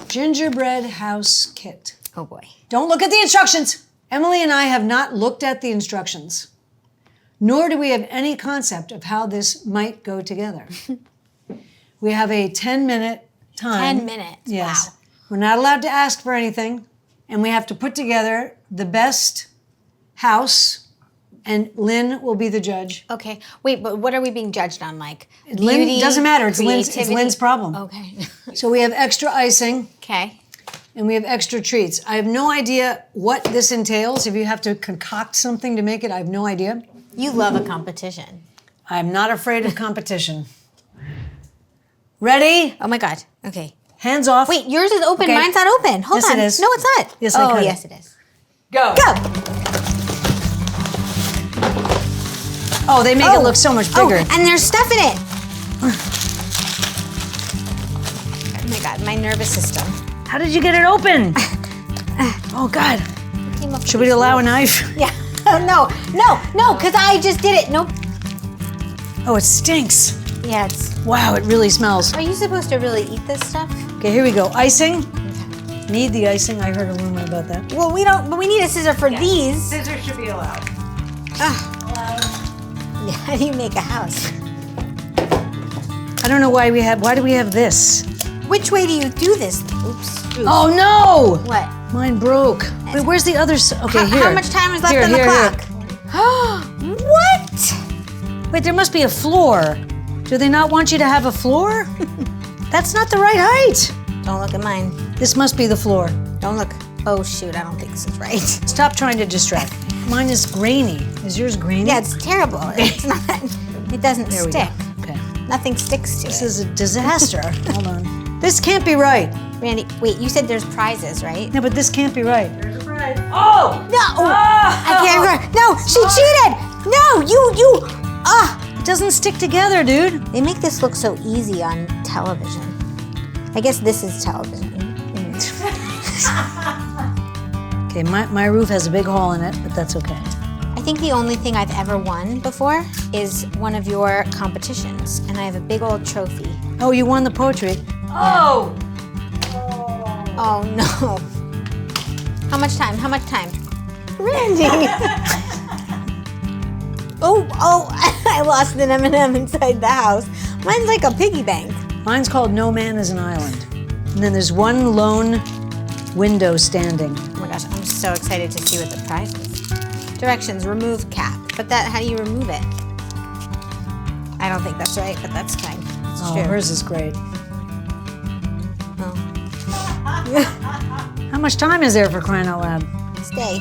Gingerbread house kit. Oh boy. Don't look at the instructions. Emily and I have not looked at the instructions, nor do we have any concept of how this might go together. We have a 10-minute time. 10 minutes. Yes. Wow. We're not allowed to ask for anything, and we have to put together the best house, and Lynn will be the judge. Okay. Wait, but what are we being judged on? Like Lynn, beauty, doesn't matter. It's creativity? Lynn's problem. Okay. So we have extra icing. Okay. And we have extra treats. I have no idea what this entails. If you have to concoct something to make it, I have no idea. You love a competition. I'm not afraid of competition. Ready? Oh my God. Okay. Hands off. Wait, yours is open. Okay. Mine's not open. Hold Yes, on. it is. No, it's not. Yes, I Oh, cut it. yes, it is. Go. Go. Oh, they make it look so much bigger. Oh, and there's stuff in it. Oh my God, my nervous system. How did you get it open? Oh, God. Came up Should we allow a knife? Yeah. Oh, no, because I just did it. Nope. Oh, it stinks. Yeah, it's. Wow, it really smells. Are you supposed to really eat this stuff? Okay, here we go. Icing. Need the icing. I heard a rumor about that. Well, we don't, but we need a scissor for these. Scissors should be allowed. Yeah, how do you make a house? I don't know why do we have this? Which way do you do this? Oops. Oh, no! What? Mine broke. Wait, where's the other Okay, here. How much time is left Here, on the here, clock? What? Wait, there must be a floor. Do they not want you to have a floor? That's not the right height. Don't look at mine. This must be the floor. Don't look. Oh shoot, I don't think this is right. Stop trying to distract. Mine is grainy. Is yours grainy? Yeah, it's terrible. It's not. It doesn't There we stick. go. Okay. Nothing sticks to This it. is a disaster. Hold on. This can't be right. Randy, wait, you said there's prizes, right? No, but this can't be right. There's a prize. Oh! No! I can't run. No, she cheated! No, you! It doesn't stick together, dude. They make this look so easy on television. I guess this is television. Okay, my roof has a big hole in it, but that's okay. I think the only thing I've ever won before is one of your competitions, and I have a big old trophy. Oh, you won the poetry. Oh! Oh no. How much time? How much time? Randy! oh, I lost an M&M inside the house. Mine's like a piggy bank. Mine's called No Man is an Island. And then there's one lone window standing. Oh my gosh, I'm so excited to see what the prize is. Directions, remove cap. But how do you remove it? I don't think that's right, but that's fine. It's Oh, true. hers is great. Oh. How much time is there for crying out loud? Stay.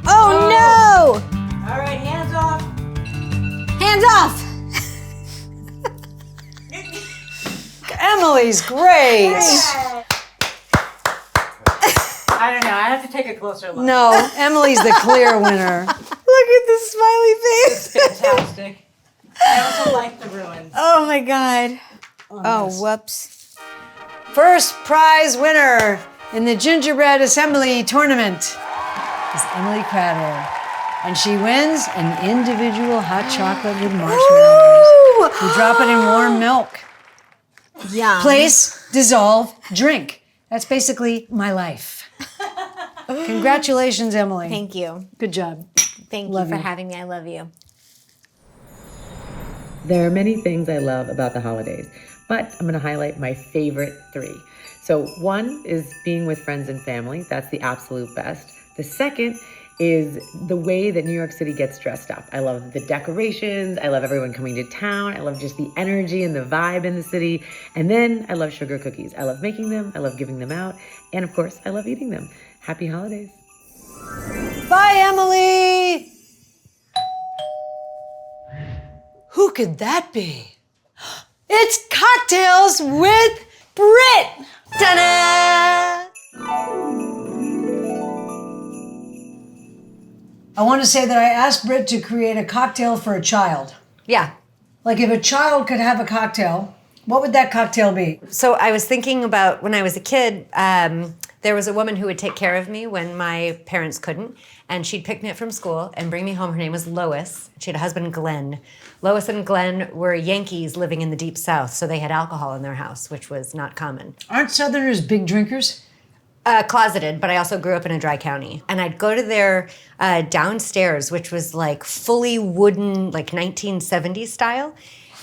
Oh no! All right, hands off. Hands off! Emily's great. I don't know. I have to take a closer look. No, Emily's the clear winner. Look at the smiley face. Fantastic. I also like the ruins. Oh my god. Oh, whoops. First prize winner in the Gingerbread Assembly Tournament is Emily Cratter. And she wins an individual hot chocolate with marshmallows. You drop it in warm milk. Yum. Place, dissolve, drink. That's basically my life. Congratulations, Emily. Thank you. Good job. Thank Love you for you. having me. I love you. There are many things I love about the holidays, but I'm going to highlight my favorite 3. So one is being with friends and family. That's the absolute best. The second is the way that New York City gets dressed up. I love the decorations. I love everyone coming to town. I love just the energy and the vibe in the city. And then I love sugar cookies. I love making them. I love giving them out. And of course, I love eating them. Happy holidays. Bye, Emily. Who could that be? It's Cocktails with Brit. Ta-da! I want to say that I asked Brit to create a cocktail for a child. Yeah. Like if a child could have a cocktail, what would that cocktail be? So I was thinking about when I was a kid, there was a woman who would take care of me when my parents couldn't, and she'd pick me up from school and bring me home. Her name was Lois. She had a husband, Glenn. Lois and Glenn were Yankees living in the Deep South, so they had alcohol in their house, which was not common. Aren't Southerners big drinkers? Closeted, but I also grew up in a dry county. And I'd go to their downstairs, which was like fully wooden, like 1970s style.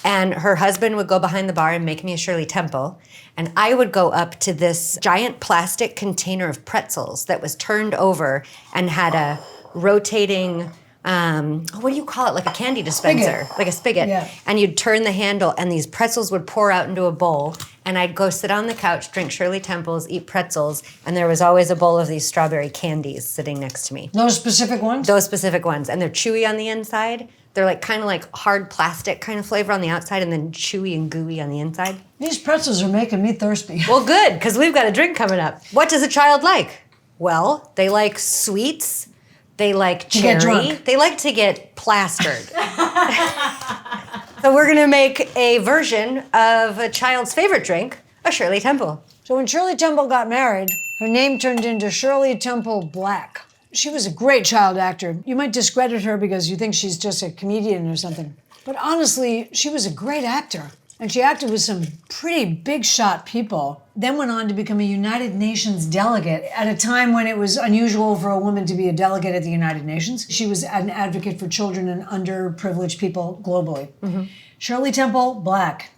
And her husband would go behind the bar and make me a Shirley Temple. And I would go up to this giant plastic container of pretzels that was turned over and had a rotating, what do you call it? Like a candy dispenser, Spigot. like a spigot. Yeah. And you'd turn the handle and these pretzels would pour out into a bowl. And I'd go sit on the couch, drink Shirley Temples, eat pretzels. And there was always a bowl of these strawberry candies sitting next to me. Those specific ones? Those specific ones. And they're chewy on the inside. They're like kind of like hard plastic kind of flavor on the outside and then chewy and gooey on the inside. These pretzels are making me thirsty. Well, good, because we've got a drink coming up. What does a child like? Well, they like sweets. They like To get cherry. drunk. They like to get plastered. So we're going to make a version of a child's favorite drink, a Shirley Temple. So when Shirley Temple got married, her name turned into Shirley Temple Black. She was a great child actor. You might discredit her because you think she's just a comedian or something. But honestly, she was a great actor. And she acted with some pretty big shot people. Then went on to become a United Nations delegate at a time when it was unusual for a woman to be a delegate at the United Nations. She was an advocate for children and underprivileged people globally. Mm-hmm. Shirley Temple Black.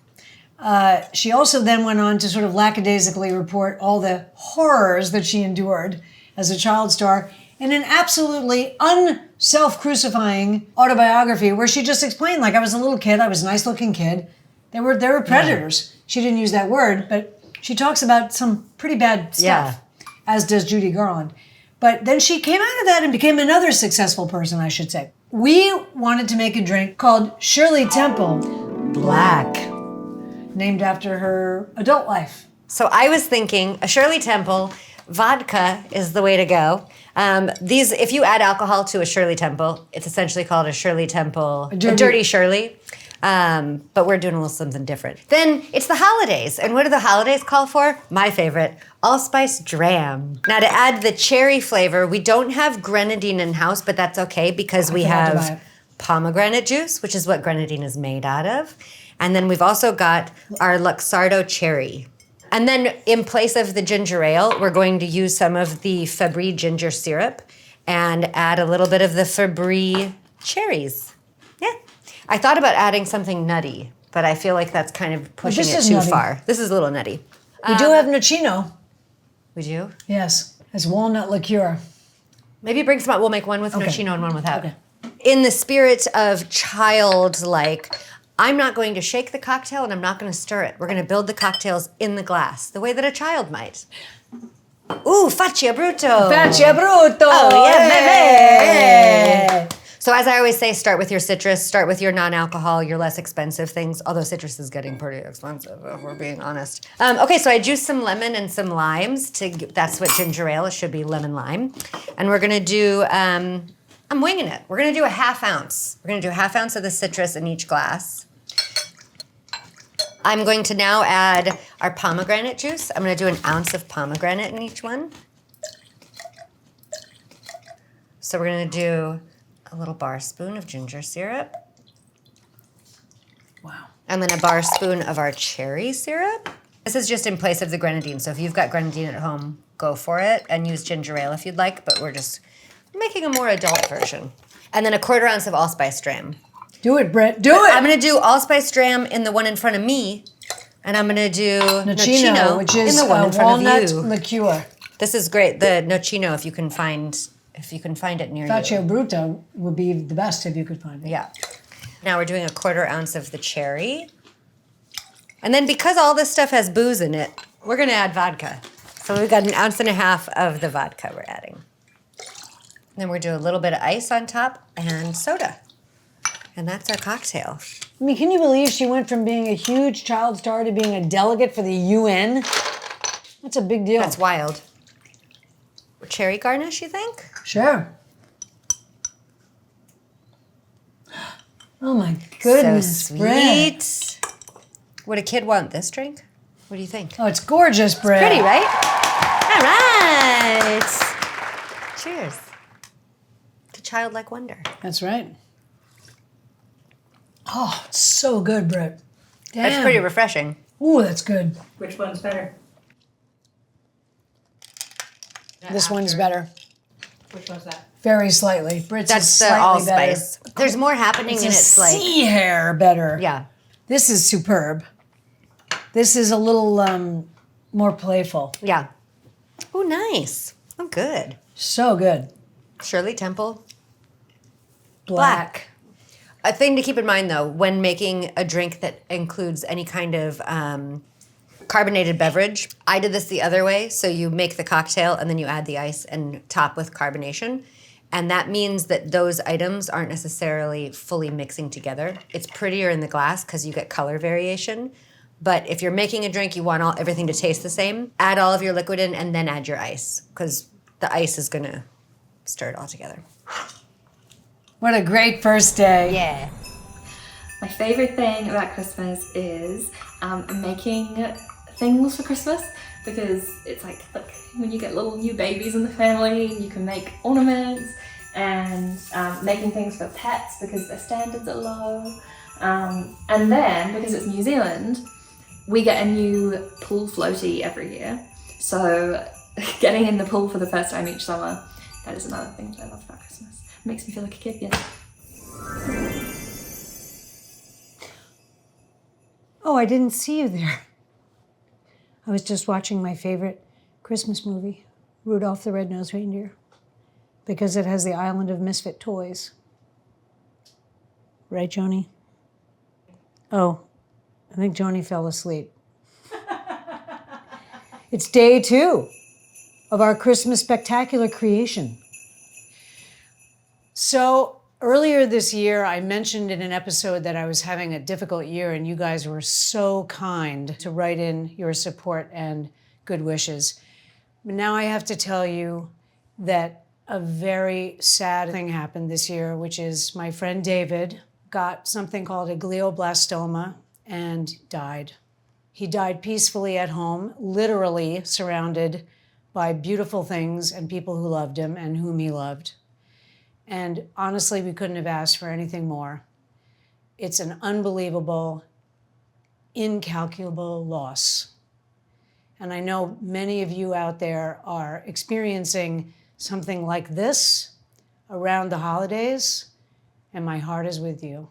She also then went on to sort of lackadaisically report all the horrors that she endured as a child star in an absolutely unself-crucifying autobiography where she just explained, like, I was a little kid, I was a nice-looking kid, They were predators. She didn't use that word, but she talks about some pretty bad stuff, as does Judy Garland. But then she came out of that and became another successful person, I should say. We wanted to make a drink called Shirley Temple Black, named after her adult life. So I was thinking a Shirley Temple, vodka is the way to go. If you add alcohol to a Shirley Temple, it's essentially called a Shirley Temple, a dirty Shirley. But we're doing a little something different. Then it's the holidays. And what do the holidays call for? My favorite, allspice dram. Now to add the cherry flavor, we don't have grenadine in-house, but that's okay because we have pomegranate juice, which is what grenadine is made out of. And then we've also got our Luxardo cherry. And then in place of the ginger ale, we're going to use some of the Fabry ginger syrup and add a little bit of the Fabry cherries. Yeah. I thought about adding something nutty, but I feel like that's kind of pushing it too far. This is a little nutty. We do have nocino. We do? Yes. It's walnut liqueur. Maybe bring some out. We'll make one with nocino and one without. Okay. In the spirit of childlike, I'm not going to shake the cocktail and I'm not going to stir it. We're going to build the cocktails in the glass, the way that a child might. Ooh, faccia brutto. Faccia brutto. Oh, yeah, hey. baby. So as I always say, start with your citrus, start with your non-alcohol, your less expensive things, although citrus is getting pretty expensive, if we're being honest. Okay, so I juiced some lemon and some limes. That's what ginger ale is, should be lemon lime. And we're going to do, I'm winging it. We're going to do a ½ ounce. We're going to do a ½ ounce of the citrus in each glass. I'm going to now add our pomegranate juice. I'm going to do 1 ounce of pomegranate in each one. So we're going to do a little bar spoon of ginger syrup. Wow. And then a bar spoon of our cherry syrup. This is just in place of the grenadine. So if you've got grenadine at home, go for it and use ginger ale if you'd like, but we're just making a more adult version. And then a ¼ ounce of allspice dram. Do it, Britt. Do it. I'm going to do allspice dram in the one in front of me, and I'm going to do nocino, which is in the one in front walnut of you. liqueur. This is great. The nocino, if you can find it near Faccia you. brutto would be the best if you could find it. Yeah. Now we're doing a ¼ ounce of the cherry. And then because all this stuff has booze in it, we're going to add vodka. So we've got 1.5 ounces of the vodka we're adding. And then we're going to do a little bit of ice on top and soda. And that's our cocktail. I mean, can you believe she went from being a huge child star to being a delegate for the UN? That's a big deal. That's wild. Cherry garnish, you think? Sure. Oh my goodness, So Britt. sweet. Would a kid want this drink? What do you think? Oh, it's gorgeous, Britt. Pretty, right? All right. Cheers to childlike wonder. That's right. Oh, it's so good, Britt. Damn. That's pretty refreshing. Ooh, that's good. Which one's better? This one's better. Which one's that? Very slightly. Britt's That's is the slightly allspice. better. There's more happening, It's and a it's like sea hair better. yeah. This is superb. This is a little more playful. Yeah. Oh, nice. Oh, good. So good. Shirley Temple. Black. A thing to keep in mind, though, when making a drink that includes any kind of carbonated beverage, I did this the other way. So you make the cocktail and then you add the ice and top with carbonation. And that means that those items aren't necessarily fully mixing together. It's prettier in the glass because you get color variation. But if you're making a drink, you want everything to taste the same. Add all of your liquid in and then add your ice because the ice is going to stir it all together. What a great first day. Yeah. My favorite thing about Christmas is making things for Christmas because it's like when you get little new babies in the family, you can make ornaments and making things for pets because their standards are low. And then, because it's New Zealand, we get a new pool floaty every year. So getting in the pool for the first time each summer, that is another thing that I love about Christmas. It makes me feel like a kid again. Oh, I didn't see you there. I was just watching my favorite Christmas movie, Rudolph the Red-Nosed Reindeer, because it has the island of misfit toys. Right, Joni? Oh, I think Joni fell asleep. It's day 2 of our Christmas spectacular creation. So earlier this year, I mentioned in an episode that I was having a difficult year, and you guys were so kind to write in your support and good wishes. But now I have to tell you that a very sad thing happened this year, which is my friend David got something called a glioblastoma and died. He died peacefully at home, literally surrounded by beautiful things and people who loved him and whom he loved. And honestly, we couldn't have asked for anything more. It's an unbelievable, incalculable loss. And I know many of you out there are experiencing something like this around the holidays, and my heart is with you.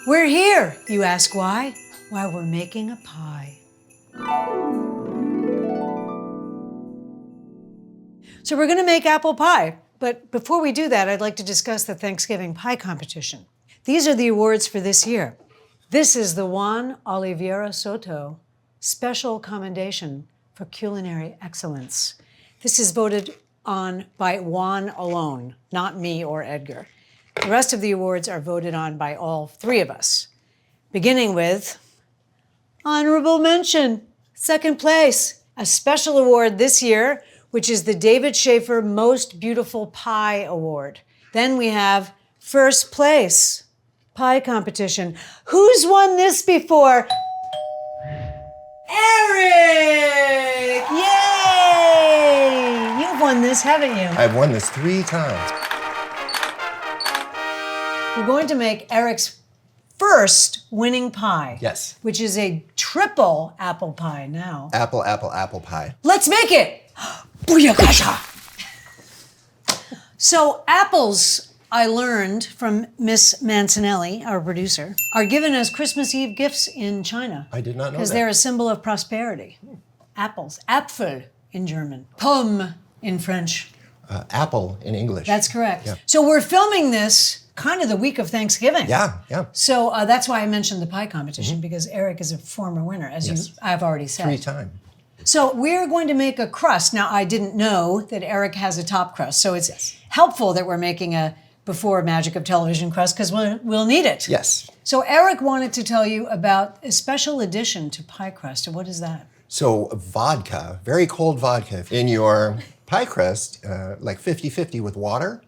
We're here, you ask why? Why, we're making a pie. So we're gonna make apple pie, but before we do that, I'd like to discuss the Thanksgiving pie competition. These are the awards for this year. This is the Juan Oliveira Soto Special Commendation for Culinary Excellence. This is voted on by Juan alone, not me or Edgar. The rest of the awards are voted on by all 3 of us, beginning with honorable mention, 2nd place, a special award this year, which is the David Schaefer Most Beautiful Pie Award. Then we have 1st place, pie competition. Who's won this before? Eric! Yay! You've won this, haven't you? I've won this 3 times. We're going to make Eric's first winning pie. Yes. Which is a triple apple pie now. Apple pie. Let's make it! Booyakasha! So apples, I learned from Miss Mancinelli, our producer, are given as Christmas Eve gifts in China. I did not know that. Because they're a symbol of prosperity. Apples. Apfel in German. Pomme in French. Apple in English. That's correct. Yeah. So we're filming this kind of the week of Thanksgiving. Yeah. So that's why I mentioned the pie competition, because Eric is a former winner, as I've already said. 3 times. So we're going to make a crust. Now, I didn't know that Eric has a top crust, so it's helpful that we're making a before Magic of Television crust, because we'll need it. Yes. So Eric wanted to tell you about a special addition to pie crust. What is that? So vodka, very cold vodka, in your pie crust, like 50-50 with water.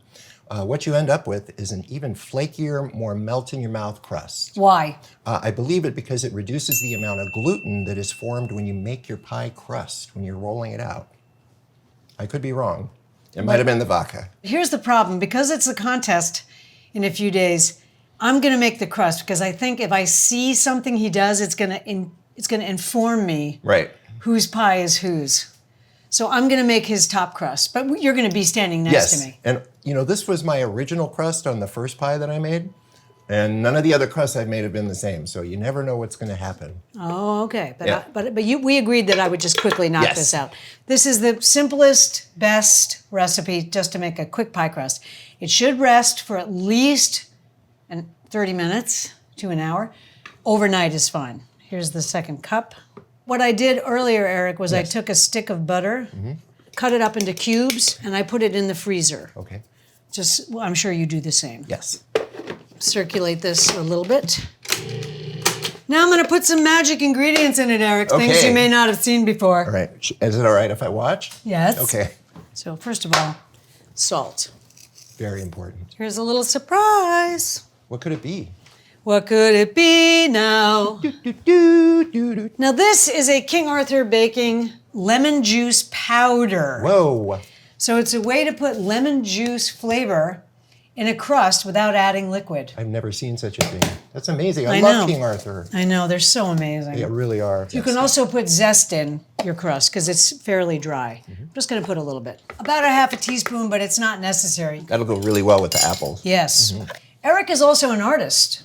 What you end up with is an even flakier, more melt-in-your-mouth crust. Why? I believe it because it reduces the amount of gluten that is formed when you make your pie crust, when you're rolling it out. I could be wrong. It might have been the vodka. Here's the problem. Because it's a contest in a few days, I'm going to make the crust, because I think if I see something he does, it's going to inform me whose pie is whose. So I'm going to make his top crust, but you're going to be standing next to me. And you know, this was my original crust on the first pie that I made, and none of the other crusts I've made have been the same, so you never know what's going to happen. Oh, okay. But we agreed that I would just quickly knock this out. This is the simplest, best recipe just to make a quick pie crust. It should rest for at least 30 minutes to an hour. Overnight is fine. Here's the 2nd cup. What I did earlier, Eric, was I took a stick of butter, cut it up into cubes, and I put it in the freezer. Okay. I'm sure you do the same. Yes. Circulate this a little bit. Now I'm going to put some magic ingredients in it, Eric, things you may not have seen before. All right. Is it all right if I watch? Yes. Okay. So first of all, salt. Very important. Here's a little surprise. What could it be? What could it be now? Now this is a King Arthur baking lemon juice powder. Whoa. So it's a way to put lemon juice flavor in a crust without adding liquid. I've never seen such a thing. That's amazing. I love know. King Arthur. I know, they're so amazing. They really are. You can also put zest in your crust because it's fairly dry. I'm just going to put a little bit. About a half a teaspoon, but it's not necessary. That'll go really well with the apples. Yes. Eric is also an artist.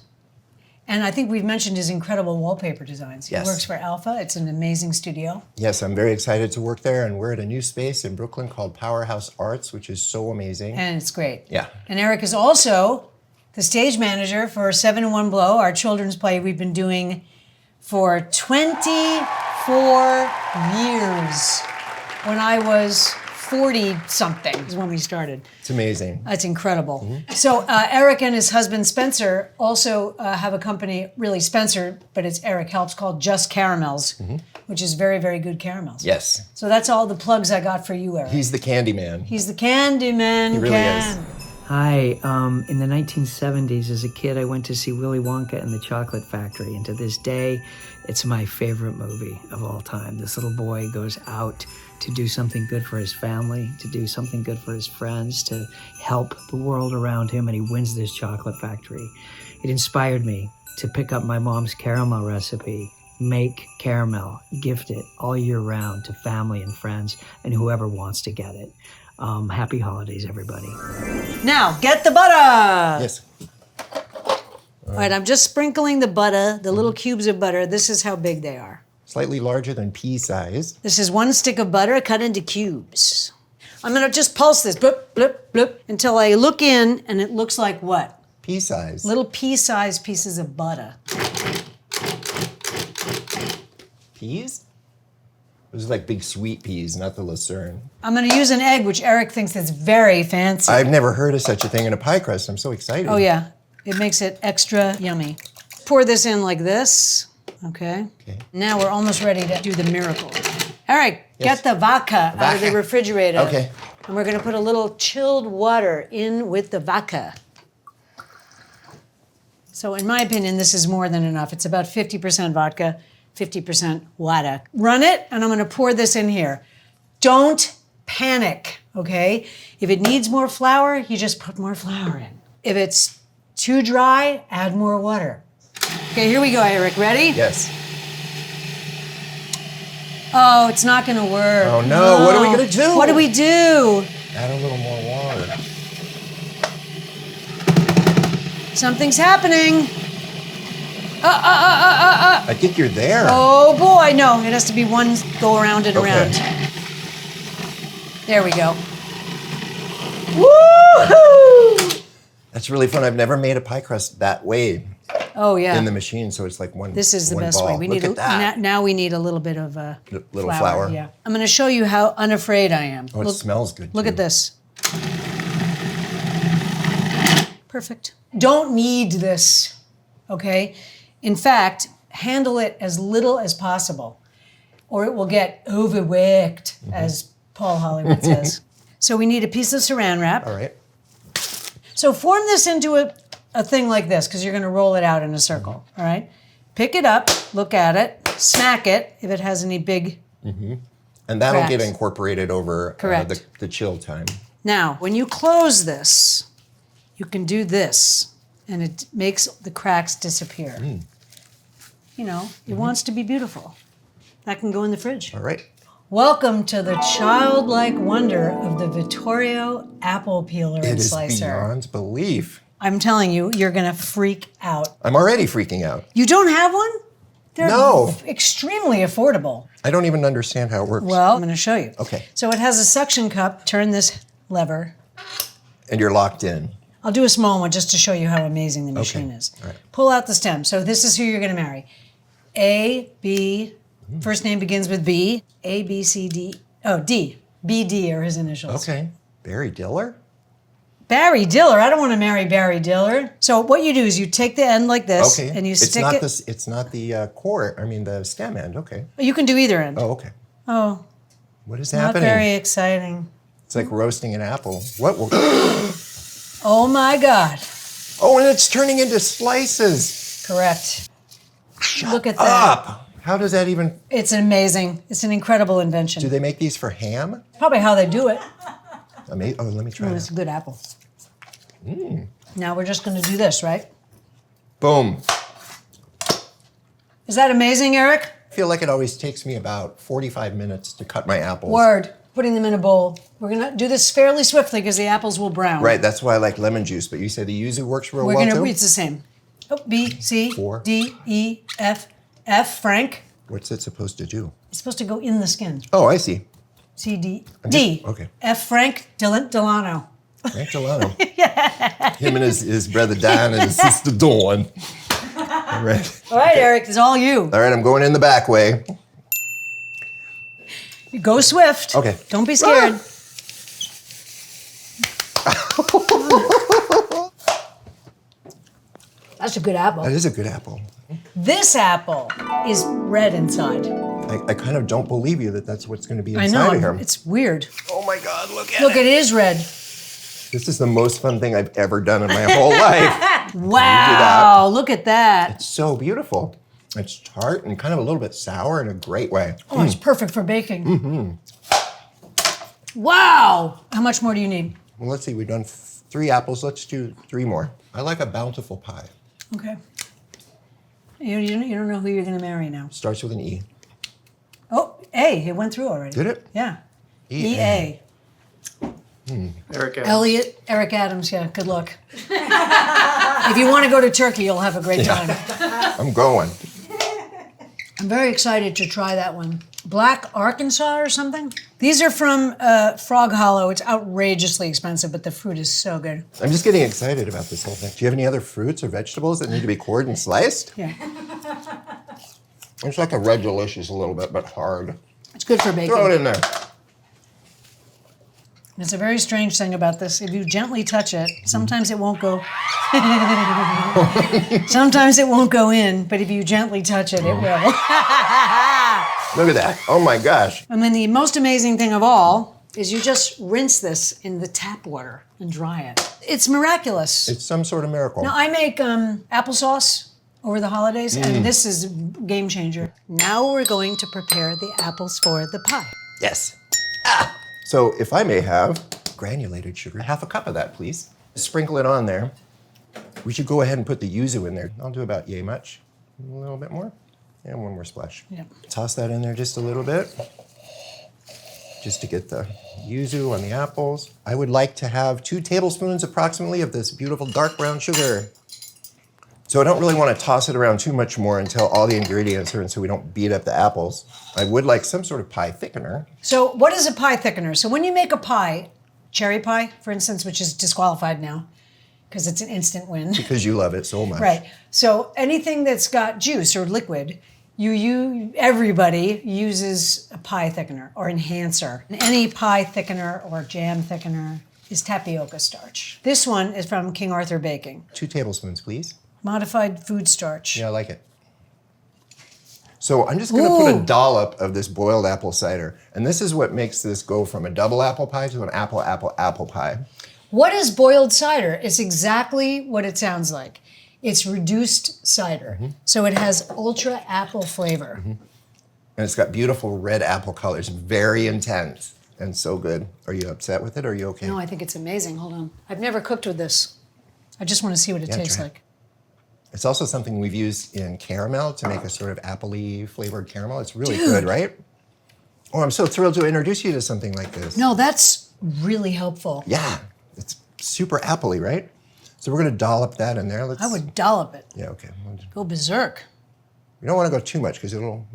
And I think we've mentioned his incredible wallpaper designs. Yes. He works for Alpha. It's an amazing studio. Yes, I'm very excited to work there, and we're at a new space in Brooklyn called Powerhouse Arts, which is so amazing. And it's great. Yeah. And Eric is also the stage manager for 7 in 1 Blow, our children's play we've been doing for 24 years. When I was 40-something is when we started. It's amazing. That's incredible. So Eric and his husband Spencer also have a company, really Spencer, but it's Eric helps, called Just Caramels, which is very, very good caramels. Yes. So that's all the plugs I got for you, Eric. He's the candy man. He's the candy man. He really is. Hi, in the 1970s, as a kid, I went to see Willy Wonka and the Chocolate Factory, and to this day, it's my favorite movie of all time. This little boy goes out to do something good for his family, to do something good for his friends, to help the world around him, and he wins this chocolate factory. It inspired me to pick up my mom's caramel recipe, make caramel, gift it all year round to family and friends and whoever wants to get it. Happy holidays, everybody. Now, get the butter. Yes. All right, I'm just sprinkling the butter, the little cubes of butter. This is how big they are. Slightly larger than pea size. This is 1 stick of butter cut into cubes. I'm gonna just pulse this, bloop, bloop, bloop, until I look in and it looks like what? Pea size. Little pea-sized pieces of butter. Peas? Those are like big sweet peas, not the lucerne. I'm gonna use an egg, which Eric thinks is very fancy. I've never heard of such a thing in a pie crust. I'm so excited. Oh yeah, it makes it extra yummy. Pour this in like this, okay? Now we're almost ready to do the miracle. Eric, get the vodka out of the refrigerator. Okay. And we're gonna put a little chilled water in with the vodka. So in my opinion, this is more than enough. It's about 50% vodka, 50% water. Run it, and I'm gonna pour this in here. Don't panic, okay? If it needs more flour, you just put more flour in. If it's too dry, add more water. Okay, here we go, Eric. Ready? Yes. Oh, it's not gonna work. Oh no, what are we gonna do? What do we do? Add a little more water. Something's happening. I think you're there. Oh boy, no, it has to be one go around and around. There we go. Woohoo! That's really fun. I've never made a pie crust that way. Oh yeah. In the machine, so it's like one. This is the one best ball. way. We Look need at that. now we need a little bit of Little flour. Yeah. I'm going to show you how unafraid I am. Oh, it smells good. Look at this. Perfect. Don't knead this, okay? In fact, handle it as little as possible, or it will get overworked, as Paul Hollywood says. So we need a piece of saran wrap. All right. So form this into a thing like this, because you're going to roll it out in a circle, all right? Pick it up, look at it, smack it if it has any big And that'll cracks. get incorporated over the chill time. Now, when you close this, you can do this, and it makes the cracks disappear. You know, it wants to be beautiful. That can go in the fridge. All right. Welcome to the childlike wonder of the Vittorio apple peeler It and is slicer. beyond belief. I'm telling you, you're gonna freak out. I'm already freaking out. You don't have one? They're No. extremely affordable. I don't even understand how it works. Well, I'm gonna show you. Okay. So it has a suction cup. Turn this lever. And you're locked in. I'll do a small one just to show you how amazing the machine is. All right. Pull out the stem. So this is who you're gonna marry. A, B, first name begins with B. A, B, C, D. Oh, D. B, D are his initials. Okay. Barry Diller? Barry Diller. I don't want to marry Barry Diller. So what you do is you take the end like this Okay. and you it's stick not it. This, it's not the core, I mean the stem end. Okay. You can do either end. Oh, okay. Oh, What is not happening? very exciting. It's like roasting an apple. What will... Oh my God. Oh, and it's turning into slices. Correct. Look at that. Up. How does that even... It's amazing. It's an incredible invention. Do they make these for ham? Probably how they do it. Oh, let me try It's that. a good apple. Now we're just going to do this, right? Boom. Is that amazing, Eric? I feel like it always takes me about 45 minutes to cut my apples. Word. Putting them in a bowl. We're going to do this fairly swiftly because the apples will brown. Right, that's why I like lemon juice, but you said the yuzu works real We're well going too? to, it's the same. Oh, B, C, 4. D, E, F, F, Frank. What's it supposed to do? It's supposed to go in the skin. Oh, I see. C, D, D. Okay. F, Frank Delano. Frank Delano. Him and his brother Dan and his sister Dawn. All right. All right, Eric, it's all you. All right, I'm going in the back way. Go swift. Okay. Don't be scared. That's a good apple. That is a good apple. This apple is red inside. I kind of don't believe you that that's what's going to be I inside know, of here. it's weird. Oh my God, look at Look, it. it is red. This is the most fun thing I've ever done in my whole life. Wow, look at that. It's so beautiful. It's tart and kind of a little bit sour in a great way. Oh, it's perfect for baking. Mm-hmm. Wow. How much more do you need? Well, let's see, we've done 3 apples. Let's do 3 more. I like a bountiful pie. Okay. You don't know who you're going to marry now. Starts with an E. Oh, A. It went through already. Did it? Yeah. E-A. Eric Adams. Eric Adams, yeah. Good luck. If you want to go to Turkey, you'll have a great time. I'm going. I'm very excited to try that one. Black Arkansas or something? These are from Frog Hollow. It's outrageously expensive, but the fruit is so good. I'm just getting excited about this whole thing. Do you have any other fruits or vegetables that need to be cored and sliced? Yeah. It's like a red delicious a little bit, but hard. It's good for baking. Throw it in there. There's a very strange thing about this. If you gently touch it, sometimes it won't go. Sometimes it won't go in, but if you gently touch it, it will. Look at that. Oh my gosh. I mean, the most amazing thing of all is you just rinse this in the tap water and dry it. It's miraculous. It's some sort of miracle. Now, I make applesauce over the holidays, and this is a game changer. Now we're going to prepare the apples for the pie. Yes. Ah. So if I may have granulated sugar, 1/2 cup of that, please. Sprinkle it on there. We should go ahead and put the yuzu in there. I'll do about yay much. A little bit more. And 1 more splash. Yep. Toss that in there just a little bit. Just to get the yuzu on the apples. I would like to have 2 tablespoons approximately of this beautiful dark brown sugar. So I don't really want to toss it around too much more until all the ingredients are in so we don't beat up the apples. I would like some sort of pie thickener. So what is a pie thickener? So when you make a pie, cherry pie, for instance, which is disqualified now because it's an instant win. Because you love it so much. Right. So anything that's got juice or liquid, everybody uses a pie thickener or enhancer. And any pie thickener or jam thickener is tapioca starch. This one is from King Arthur Baking. 2 tablespoons, please. Modified food starch. Yeah, I like it. So I'm just going to put a dollop of this boiled apple cider. And this is what makes this go from a double apple pie to an apple pie. What is boiled cider? It's exactly what it sounds like. It's reduced cider. So it has ultra apple flavor. And it's got beautiful red apple colors, very intense and so good. Are you upset with it or are you okay? No, I think it's amazing. Hold on. I've never cooked with this. I just want to see what it tastes try it. like. It's also something we've used in caramel to make a sort of apple-y flavored caramel. It's really good, right? Oh, I'm so thrilled to introduce you to something like this. No, that's really helpful. Yeah, it's super apple-y, right? So we're going to dollop that in there. I would dollop it. Yeah, okay. Go berserk. You don't want to go too much because it'll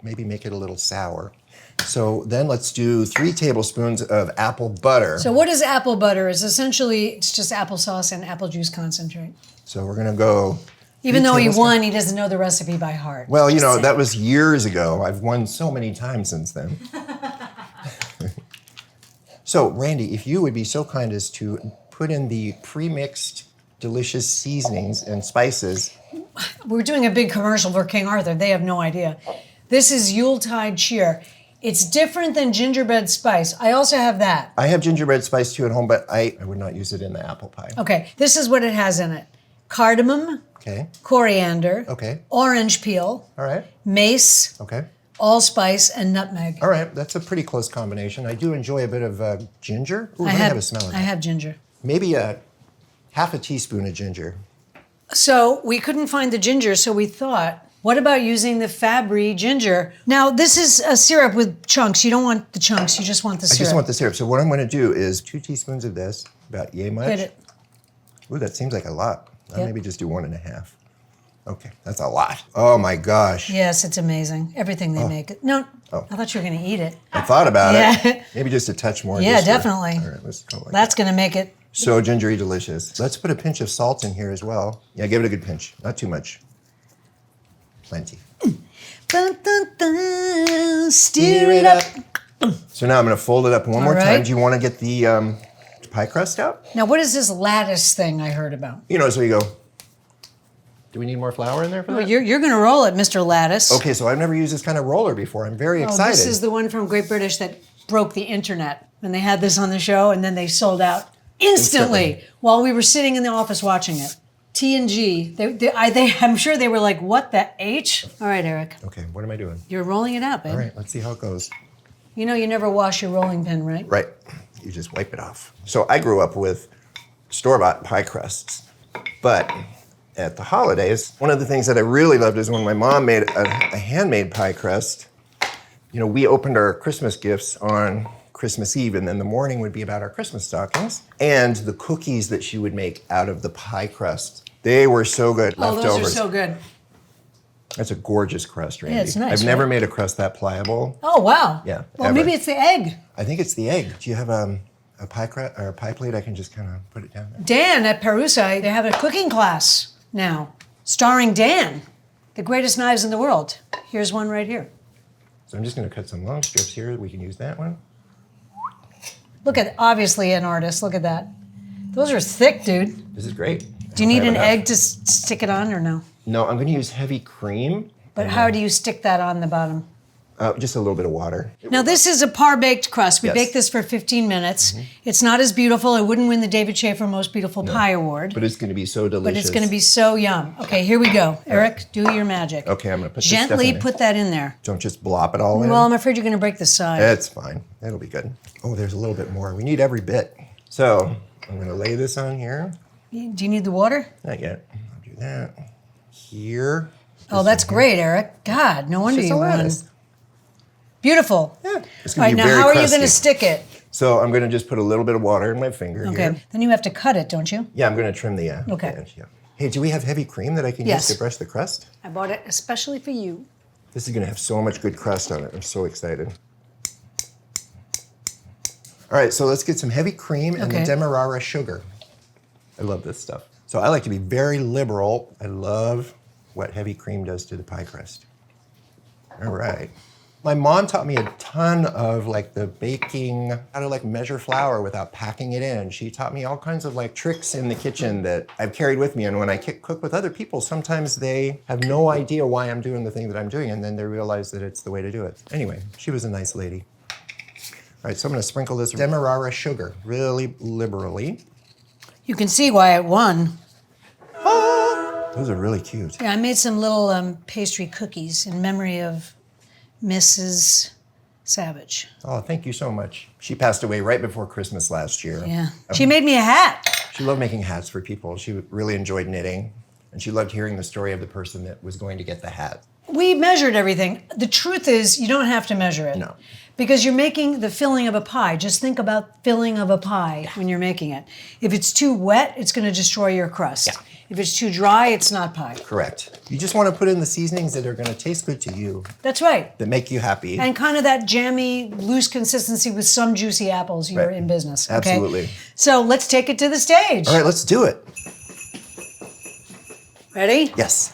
maybe make it a little sour. So then let's do 3 tablespoons of apple butter. So what is apple butter? It's just applesauce and apple juice concentrate. So we're going to go... Even though he won, he doesn't know the recipe by heart. Well, you know, that was years ago. I've won so many times since then. So, Randy, if you would be so kind as to put in the pre-mixed delicious seasonings and spices. We're doing a big commercial for King Arthur. They have no idea. This is Yuletide cheer. It's different than gingerbread spice. I also have that. I have gingerbread spice too at home, but I would not use it in the apple pie. Okay, this is what it has in it. Cardamom, Okay. coriander, Okay. orange peel, All right. mace, Okay. allspice, and nutmeg. All right. That's a pretty close combination. I do enjoy a bit of ginger. Ooh, let me have a smell of I that. have ginger. Maybe a 1/2 teaspoon of ginger. So we couldn't find the ginger, so we thought, what about using the Fabry ginger? Now, this is a syrup with chunks. You don't want the chunks, you just want the syrup. I just want the syrup. So what I'm going to do is 2 teaspoons of this, about yay much. Get it. Ooh, that seems like a lot. I'll maybe just do 1.5. Okay, that's a lot. Oh my gosh. Yes, it's amazing. Everything they make. No, I thought you were going to eat it. I thought about Yeah. it. Maybe just a touch more. Yeah, just for- definitely. all right, let's go like That's going to make it. So gingery delicious. Let's put a pinch of salt in here as well. Yeah, give it a good pinch. Not too much. Plenty. Dun, dun, dun, stir it up. So now I'm going to fold it up one more All time. right. Do you want to get the pie crust out? Now, what is this lattice thing I heard about? You know, so you go. Do we need more flour in there for Oh, that? you're going to roll it, Mr. Lattice. Okay, so I've never used this kind of roller before. I'm very excited. This is the one from Great British that broke the internet. And they had this on the show, and then they sold out instantly while we were sitting in the office watching it. T&G, I'm sure they were like, what the H? All right, Eric. Okay, what am I doing? You're rolling it out, babe. All right, let's see how it goes. You know you never wash your rolling pin, right? Right, you just wipe it off. So I grew up with store-bought pie crusts, but at the holidays, one of the things that I really loved is when my mom made a handmade pie crust. You know, we opened our Christmas gifts on Christmas Eve, and then the morning would be about our Christmas stockings. And the cookies that she would make out of the pie crust, they were so good. Oh, Leftovers. those are so good. That's a gorgeous crust, Randy. Yeah, it's nice, I've never right? made a crust that pliable. Oh, wow. Yeah. Well, ever. maybe it's the egg. I think it's the egg. Do you have a pie crust or a pie plate? I can just kind of put it down there. Dan at Perusa, they have a cooking class now, starring Dan, the greatest knives in the world. Here's one right here. So I'm just going to cut some long strips here. We can use that one. Look at, obviously an artist, look at that. Those are thick, dude. This is great. Do you need an enough. egg to stick it on or no? No, I'm going to use heavy cream. But how do you stick that on the bottom? Just a little bit of water. Now this is a par-baked crust. We Yes. baked this for 15 minutes. It's not as beautiful. It wouldn't win the David Schaefer Most Beautiful Pie Award. But it's going to be so delicious. But it's going to be so yum. Okay, here we go. Eric, do your magic. Okay, I'm going to put this stuff Gently in there. put that in there. Don't just blop it all in. Well, I'm afraid you're going to break the side. It's fine. It'll be good. Oh, there's a little bit more. We need every bit. So I'm going to lay this on here. Do you need the water? Not yet. I'll do that. Here. Oh, that's great, Eric. God, no wonder just you a won. lettuce. Beautiful. Yeah. It's All going right, to be now very how are you crusty. going to stick it? So I'm going to just put a little bit of water in my finger Okay, here. then you have to cut it, don't you? Yeah, I'm going to trim the Okay. edge. Yeah. Hey, do we have heavy cream that I can Yes. use to brush the crust? I bought it especially for you. This is going to have so much good crust on it. I'm so excited. All right, so let's get some heavy cream and Okay. the demerara sugar. I love this stuff. So I like to be very liberal. I love what heavy cream does to the pie crust. All right. My mom taught me a ton of like the baking, how to like measure flour without packing it in. She taught me all kinds of like tricks in the kitchen that I've carried with me. And when I cook with other people, sometimes they have no idea why I'm doing the thing that I'm doing. And then they realize that it's the way to do it. Anyway, she was a nice lady. All right, so I'm gonna sprinkle this demerara sugar really liberally. You can see why it won. Those are really cute. Yeah, I made some little pastry cookies in memory of Mrs. Savage. Oh, thank you so much. She passed away right before Christmas last year. Yeah. She made me a hat. She loved making hats for people. She really enjoyed knitting, and she loved hearing the story of the person that was going to get the hat. We measured everything. The truth is, you don't have to measure it. No. Because you're making the filling of a pie. Just think about filling of a pie when you're making it. If it's too wet, it's going to destroy your crust. Yeah. If it's too dry, it's not pie. Correct. You just want to put in the seasonings that are going to taste good to you, That's right. that make you happy. And kind of that jammy, loose consistency with some juicy apples. You're Right. in business. Okay? Absolutely. So let's take it to the stage. All right, let's do it. Ready? Yes.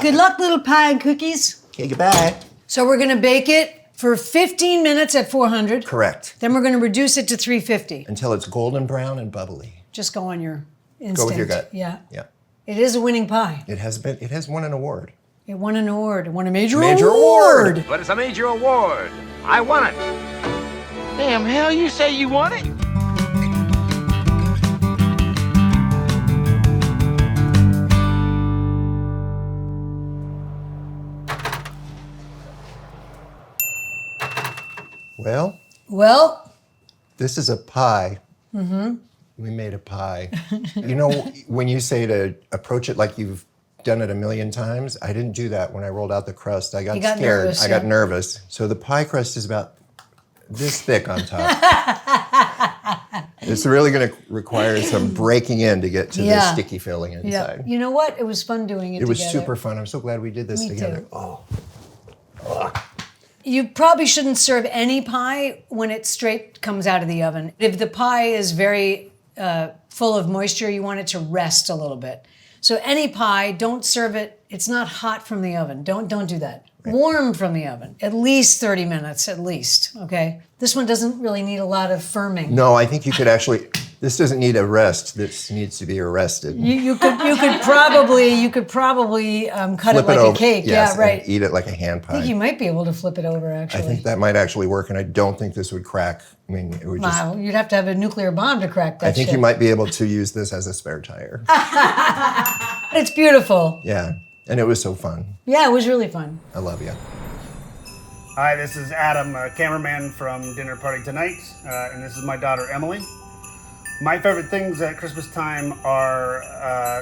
Good luck, little pie and cookies. Okay, goodbye. So we're going to bake it for 15 minutes at 400. Correct. Then we're going to reduce it to 350. Until it's golden brown and bubbly. Just go on your instinct. Go with your gut. Yeah. Yeah. It is a winning pie. It has won an award. It won an award. It won a major award. But it's a major award. I won it. Damn hell, you say you won it? Well, this is a pie. Mm-hmm. We made a pie. You know, when you say to approach it like you've done it a million times, I didn't do that when I rolled out the crust. I got You got scared. nervous, I got yeah. nervous. So the pie crust is about this thick on top. It's really going to require some breaking in to get to the sticky filling inside. Yeah. You know what? It was fun doing it together. It was super fun. I'm so glad we did this Me together. too. Oh. You probably shouldn't serve any pie when it straight comes out of the oven. If the pie is very full of moisture, you want it to rest a little bit. So any pie, don't serve it. It's not hot from the oven. Don't do that. Right. Warm from the oven, at least 30 minutes, at least, okay? This one doesn't really need a lot of firming. No, I think you could actually, this doesn't need a rest. This needs to be arrested. You could probably cut it like a cake. Yes, yeah, right. And eat it like a hand pie. I think you might be able to flip it over, actually. I think that might actually work, and I don't think this would crack. I mean, it would just... Wow, you'd have to have a nuclear bomb to crack that I think shit. you might be able to use this as a spare tire. It's beautiful. Yeah, and it was so fun. Yeah, it was really fun. I love you. Hi, this is Adam, cameraman from Dinner Party Tonight, and this is my daughter Emily. My favorite things at Christmas time are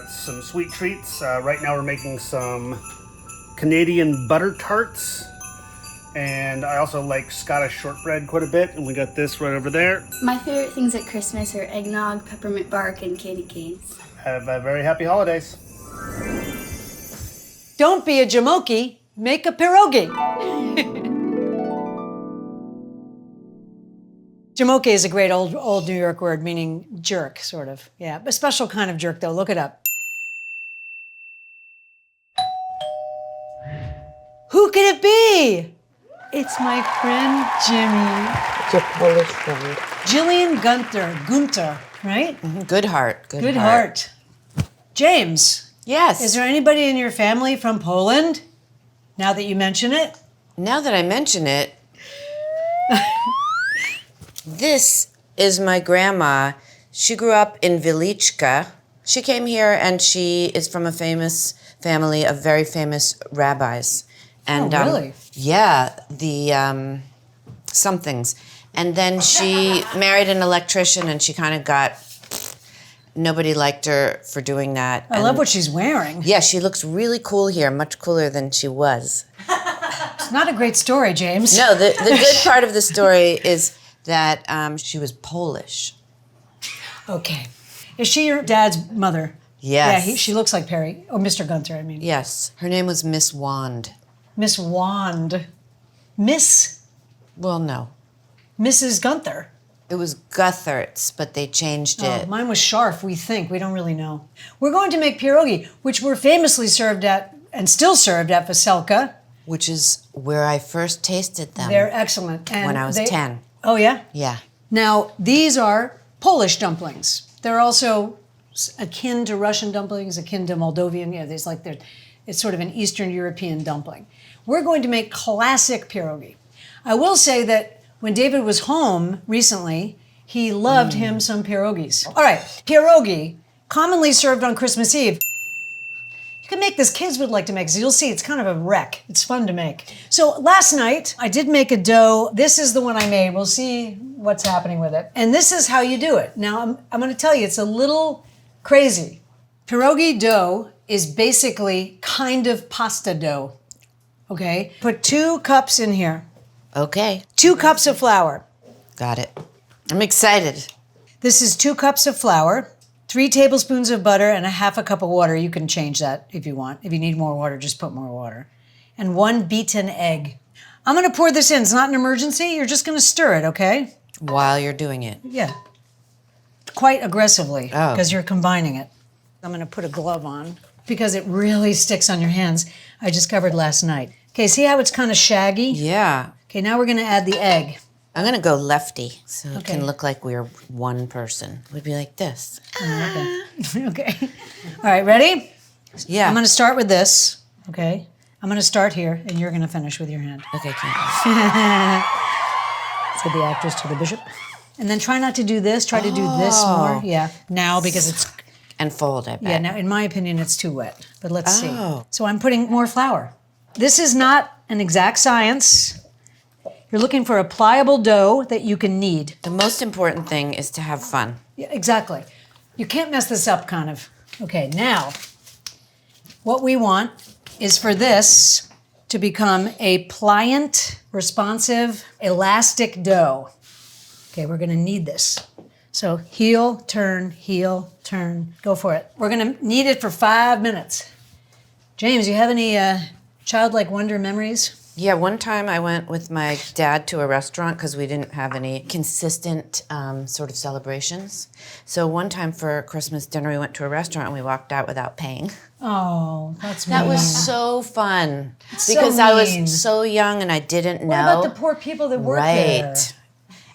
some sweet treats. Right now we're making some Canadian butter tarts, and I also like Scottish shortbread quite a bit, and we got this right over there. My favorite things at Christmas are eggnog, peppermint bark, and candy canes. Have a very happy holidays. Don't be a jamoki, make a pierogi. Jamoke is a great old New York word meaning jerk, sort of. Yeah, a special kind of jerk, though. Look it up. Who could it be? It's my friend Jimmy. It's your Polish friend. Jillian Gunther, right? Mm-hmm. Good heart. Good heart. James. Yes. Is there anybody in your family from Poland? Now that you mention it? Now that I mention it, this is my grandma. She grew up in Wieliczka. She came here and she is from a famous family of very famous rabbis. And, really? Yeah, the somethings. And then she married an electrician and she kind of got, nobody liked her for doing that. I love what she's wearing. Yeah, she looks really cool here, much cooler than she was. It's not a great story, James. No, the good part of the story is that she was Polish. Okay. Is she your dad's mother? Yes. Yeah, she looks like Perry. Or Mr. Gunther, I mean. Yes. Her name was Miss Wand. Miss Wand. Miss? Well, no. Mrs. Gunther. It was Gutherts, but they changed it. Mine was Scharf, we think. We don't really know. We're going to make pierogi, which were famously served at, and still served at Veselka. Which is where I first tasted them. They're excellent. And when I was 10. Oh, yeah? Yeah. Now, these are Polish dumplings. They're also akin to Russian dumplings, akin to Moldovan. Yeah, it's sort of an Eastern European dumpling. We're going to make classic pierogi. I will say that when David was home recently, he loved him some pierogis. All right, pierogi, commonly served on Christmas Eve. You can make this, kids would like to make this. You'll see, it's kind of a wreck. It's fun to make. So last night, I did make a dough. This is the one I made. We'll see what's happening with it. And this is how you do it. Now, I'm gonna tell you, it's a little crazy. Pierogi dough is basically kind of pasta dough, okay? Put 2 cups in here. Okay. 2 cups of flour. Got it. I'm excited. This is 2 cups of flour, 3 tablespoons of butter, and a half a cup of water. You can change that if you want. If you need more water, just put more water. And 1 beaten egg. I'm gonna pour this in. It's not an emergency. You're just gonna stir it, okay? While you're doing it. Yeah. Quite aggressively, Oh. because you're combining it. I'm gonna put a glove on because it really sticks on your hands. I discovered last night. Okay, see how it's kind of shaggy? Yeah. Okay, now we're gonna add the egg. I'm gonna go lefty so it Okay. can look like we're one person. We'd be like this. Okay. All right, ready? Yeah. I'm gonna start with this, okay? I'm gonna start here, and you're gonna finish with your hand. Okay, Said the actress to the bishop. And then try not to do this. Try to do this more. Yeah, now because it's... And fold, I bet. Yeah, now in my opinion, it's too wet. But let's see. Oh. So I'm putting more flour. This is not an exact science. You're looking for a pliable dough that you can knead. The most important thing is to have fun. Yeah, exactly. You can't mess this up, kind of. Okay, now, what we want is for this to become a pliant, responsive, elastic dough. Okay, we're gonna knead this. So heel, turn, go for it. We're gonna knead it for 5 minutes. James, you have any childlike wonder memories? Yeah, one time I went with my dad to a restaurant because we didn't have any consistent sort of celebrations. So one time for Christmas dinner, we went to a restaurant and we walked out without paying. Oh, that's That mean. was so fun So because I mean. was so young and I didn't know. What about the poor people that work there? Right.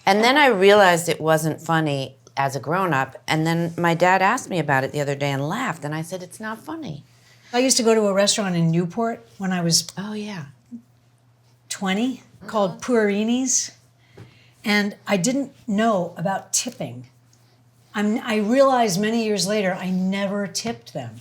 And then I realized it wasn't funny as a grown-up. And then my dad asked me about it the other day and laughed. And I said, it's not funny. I used to go to a restaurant in Newport when I was 20 called Pierogi's. And I didn't know about tipping. I realized many years later I never tipped them.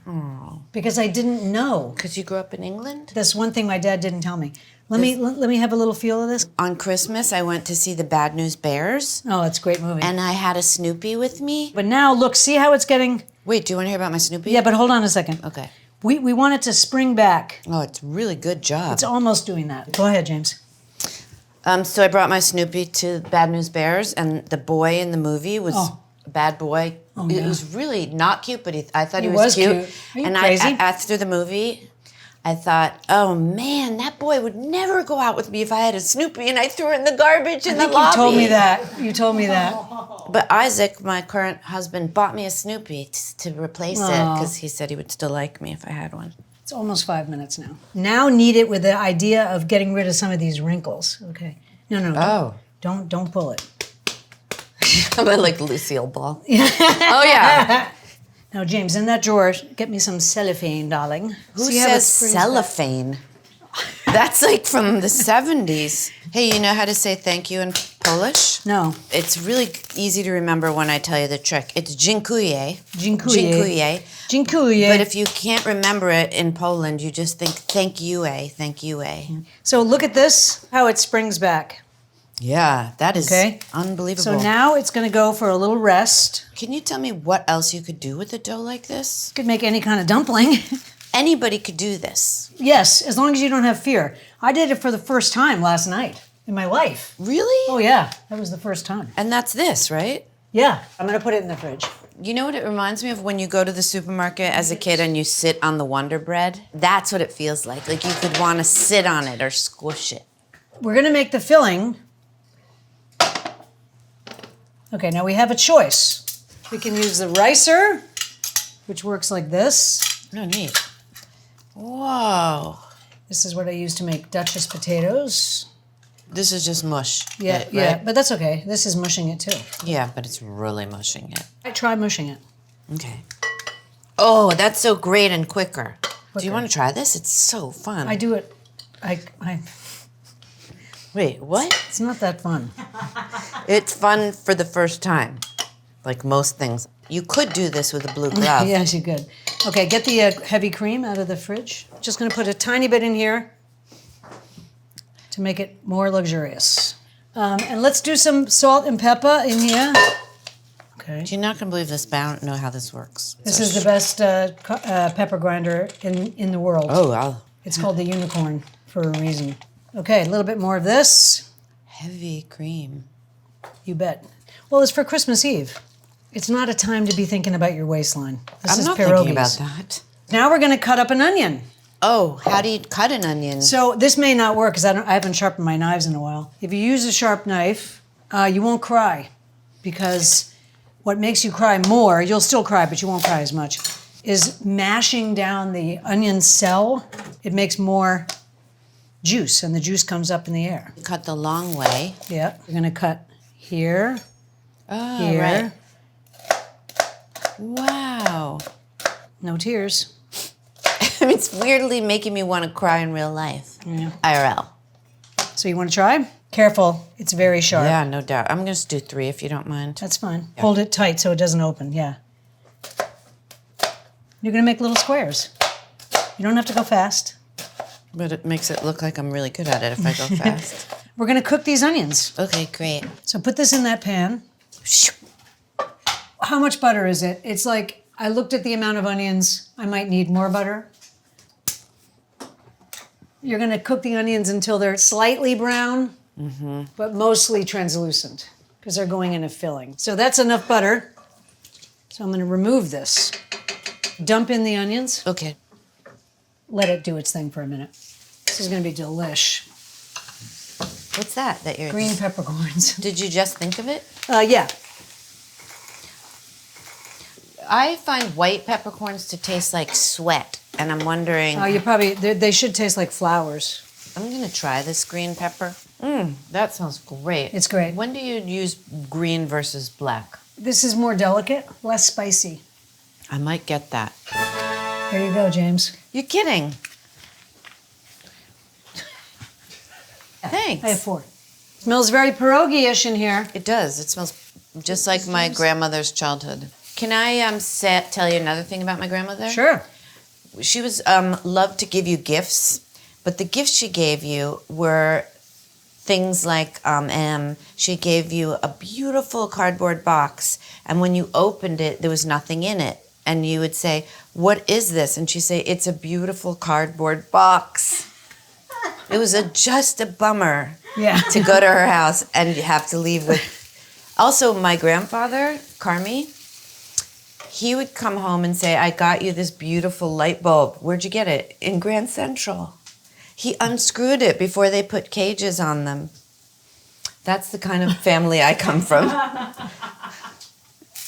Oh. Because I didn't know. Because you grew up in England? That's one thing my dad didn't tell me. Let me have a little feel of this. On Christmas, I went to see the Bad News Bears. Oh, it's a great movie. And I had a Snoopy with me. But now, look, see how it's getting... Wait, do you want to hear about my Snoopy? Yeah, but hold on a second. Okay. We want it to spring back. Oh, it's a really good job. It's almost doing that. Go ahead, James. So I brought my Snoopy to Bad News Bears, and the boy in the movie was a bad boy. Oh, It yeah. was really not cute, but I thought he He was was cute. cute. Are you And crazy? after the movie, I thought, oh man, that boy would never go out with me if I had a Snoopy and I threw it in the garbage in the lobby. You told me that. You told me that. But Isaac, my current husband, bought me a Snoopy to replace it Aw. because he said he would still like me if I had one. It's almost 5 minutes now. Now knead it with the idea of getting rid of some of these wrinkles. Okay. No. Don't pull it. I'm like Lucille Ball. Oh, yeah. Now, James, in that drawer, get me some cellophane, darling. Who See how it says springs back? cellophane? That's like from the 70s. Hey, you know how to say thank you in Polish? No. It's really easy to remember when I tell you the trick. It's dziękuję. Dziękuję. Dziękuję. But if you can't remember it in Poland, you just think thank you, thank you. So look at this, how it springs back. Yeah, that is Okay. unbelievable. So now it's going to go for a little rest. Can you tell me what else you could do with a dough like this? You could make any kind of dumpling. Anybody could do this. Yes, as long as you don't have fear. I did it for the first time last night in my life. Really? Oh, yeah. That was the first time. And that's this, right? Yeah. I'm going to put it in the fridge. You know what it reminds me of when you go to the supermarket as a kid and you sit on the Wonder Bread? That's what it feels like. Like you could want to sit on it or squish it. We're going to make the filling. Okay, now we have a choice. We can use the ricer, which works like this. Oh, neat. Whoa. This is what I use to make Duchess potatoes. This is just mush. Yeah, right? yeah, but that's okay. This is mushing it too. Yeah, but it's really mushing it. I try mushing it. Okay. Oh, that's so great and quicker. Do you want to try this? It's so fun. I do it. I Wait, what? It's not that fun. It's fun for the first time, like most things. You could do this with a blue glove. Yes, you could. Okay, get the heavy cream out of the fridge. Just going to put a tiny bit in here to make it more luxurious. And let's do some salt and pepper in here. Okay. You're not going to believe this, but I don't know how this works. This is the best pepper grinder in the world. Oh, wow. It's called the unicorn for a reason. Okay, a little bit more of this. Heavy cream. You bet. Well, it's for Christmas Eve. It's not a time to be thinking about your waistline. This I'm is not pierogies. thinking about that. Now we're going to cut up an onion. Oh, how do you cut an onion? So this may not work because I haven't sharpened my knives in a while. If you use a sharp knife, you won't cry, because what makes you cry more, you'll still cry, but you won't cry as much, is mashing down the onion cell. It makes more juice, and the juice comes up in the air. Cut the long way. Yeah, we're going to cut here, Oh, here. right. Wow. No tears. It's weirdly making me want to cry in real life. Yeah. IRL. So you want to try? Careful, it's very sharp. Yeah, no doubt. I'm going to do 3 if you don't mind. That's fine. Yeah. Hold it tight so it doesn't open, yeah. You're going to make little squares. You don't have to go fast. But it makes it look like I'm really good at it if I go fast. We're going to cook these onions. Okay, great. So put this in that pan. How much butter is it? It's like, I looked at the amount of onions. I might need more butter. You're going to cook the onions until they're slightly brown, but mostly translucent. because they're going in a filling. So that's enough butter. So I'm going to remove this. Dump in the onions. Okay. Let it do its thing for a minute. This is going to be delish. What's that you're... Green peppercorns. Did you just think of it? Yeah. I find white peppercorns to taste like sweat, and I'm wondering... Oh, you probably... They should taste like flowers. I'm going to try this green pepper. That sounds great. It's great. When do you use green versus black? This is more delicate, less spicy. I might get that. Here you go, James. You're kidding. Thanks. I have 4. Smells very pierogi-ish in here. It does. It smells just like my grandmother's childhood. Can I tell you another thing about my grandmother? Sure. She was loved to give you gifts, but the gifts she gave you were things like she gave you a beautiful cardboard box, and when you opened it, there was nothing in it. And you would say, "What is this?" And she'd say, "It's a beautiful cardboard box." It was just a bummer to go to her house and have to leave with. Also, my grandfather, Carmi, he would come home and say, "I got you this beautiful light bulb. Where'd you get it?" "In Grand Central." He unscrewed it before they put cages on them. That's the kind of family I come from.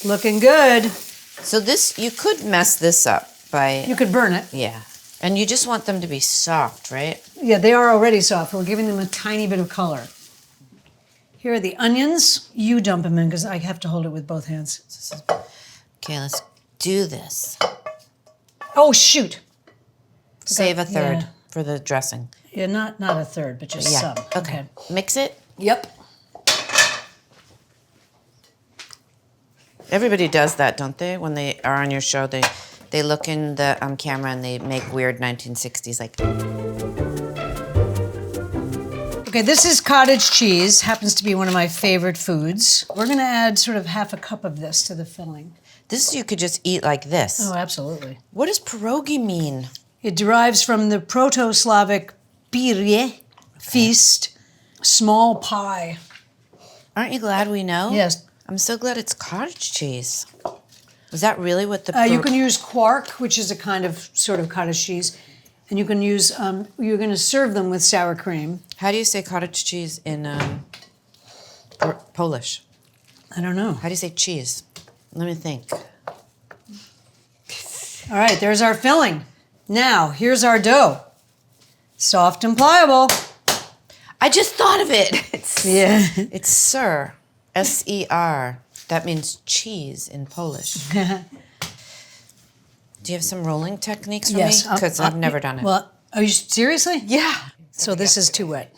Looking good. So you could mess this up by... You could burn it. Yeah. And you just want them to be soft, right? Yeah, they are already soft. We're giving them a tiny bit of color. Here are the onions. You dump them in because I have to hold it with both hands. Okay, let's do this. Oh, shoot. Save a third for the dressing. Yeah, not a third, but just some. Okay. Mix it? Yep. Everybody does that, don't they? When they are on your show, they look in the camera and they make weird 1960s like... Okay, this is cottage cheese. Happens to be one of my favorite foods. We're going to add sort of half a cup of this to the filling. This you could just eat like this. Oh, absolutely. What does pierogi mean? It derives from the Proto-Slavic pirje, feast, small pie. Aren't you glad we know? Yes. I'm so glad it's cottage cheese. Is that really what the... You can use quark, which is a kind of sort of cottage cheese. And you can use, you're going to serve them with sour cream. How do you say cottage cheese in Polish? I don't know. How do you say cheese? Let me think. All right, there's our filling. Now, here's our dough. Soft and pliable. I just thought of it. It's sir. S-E-R. That means cheese in Polish. Do you have some rolling techniques for me? Because I've never done it. Well, are you seriously? Yeah. So this is too wet.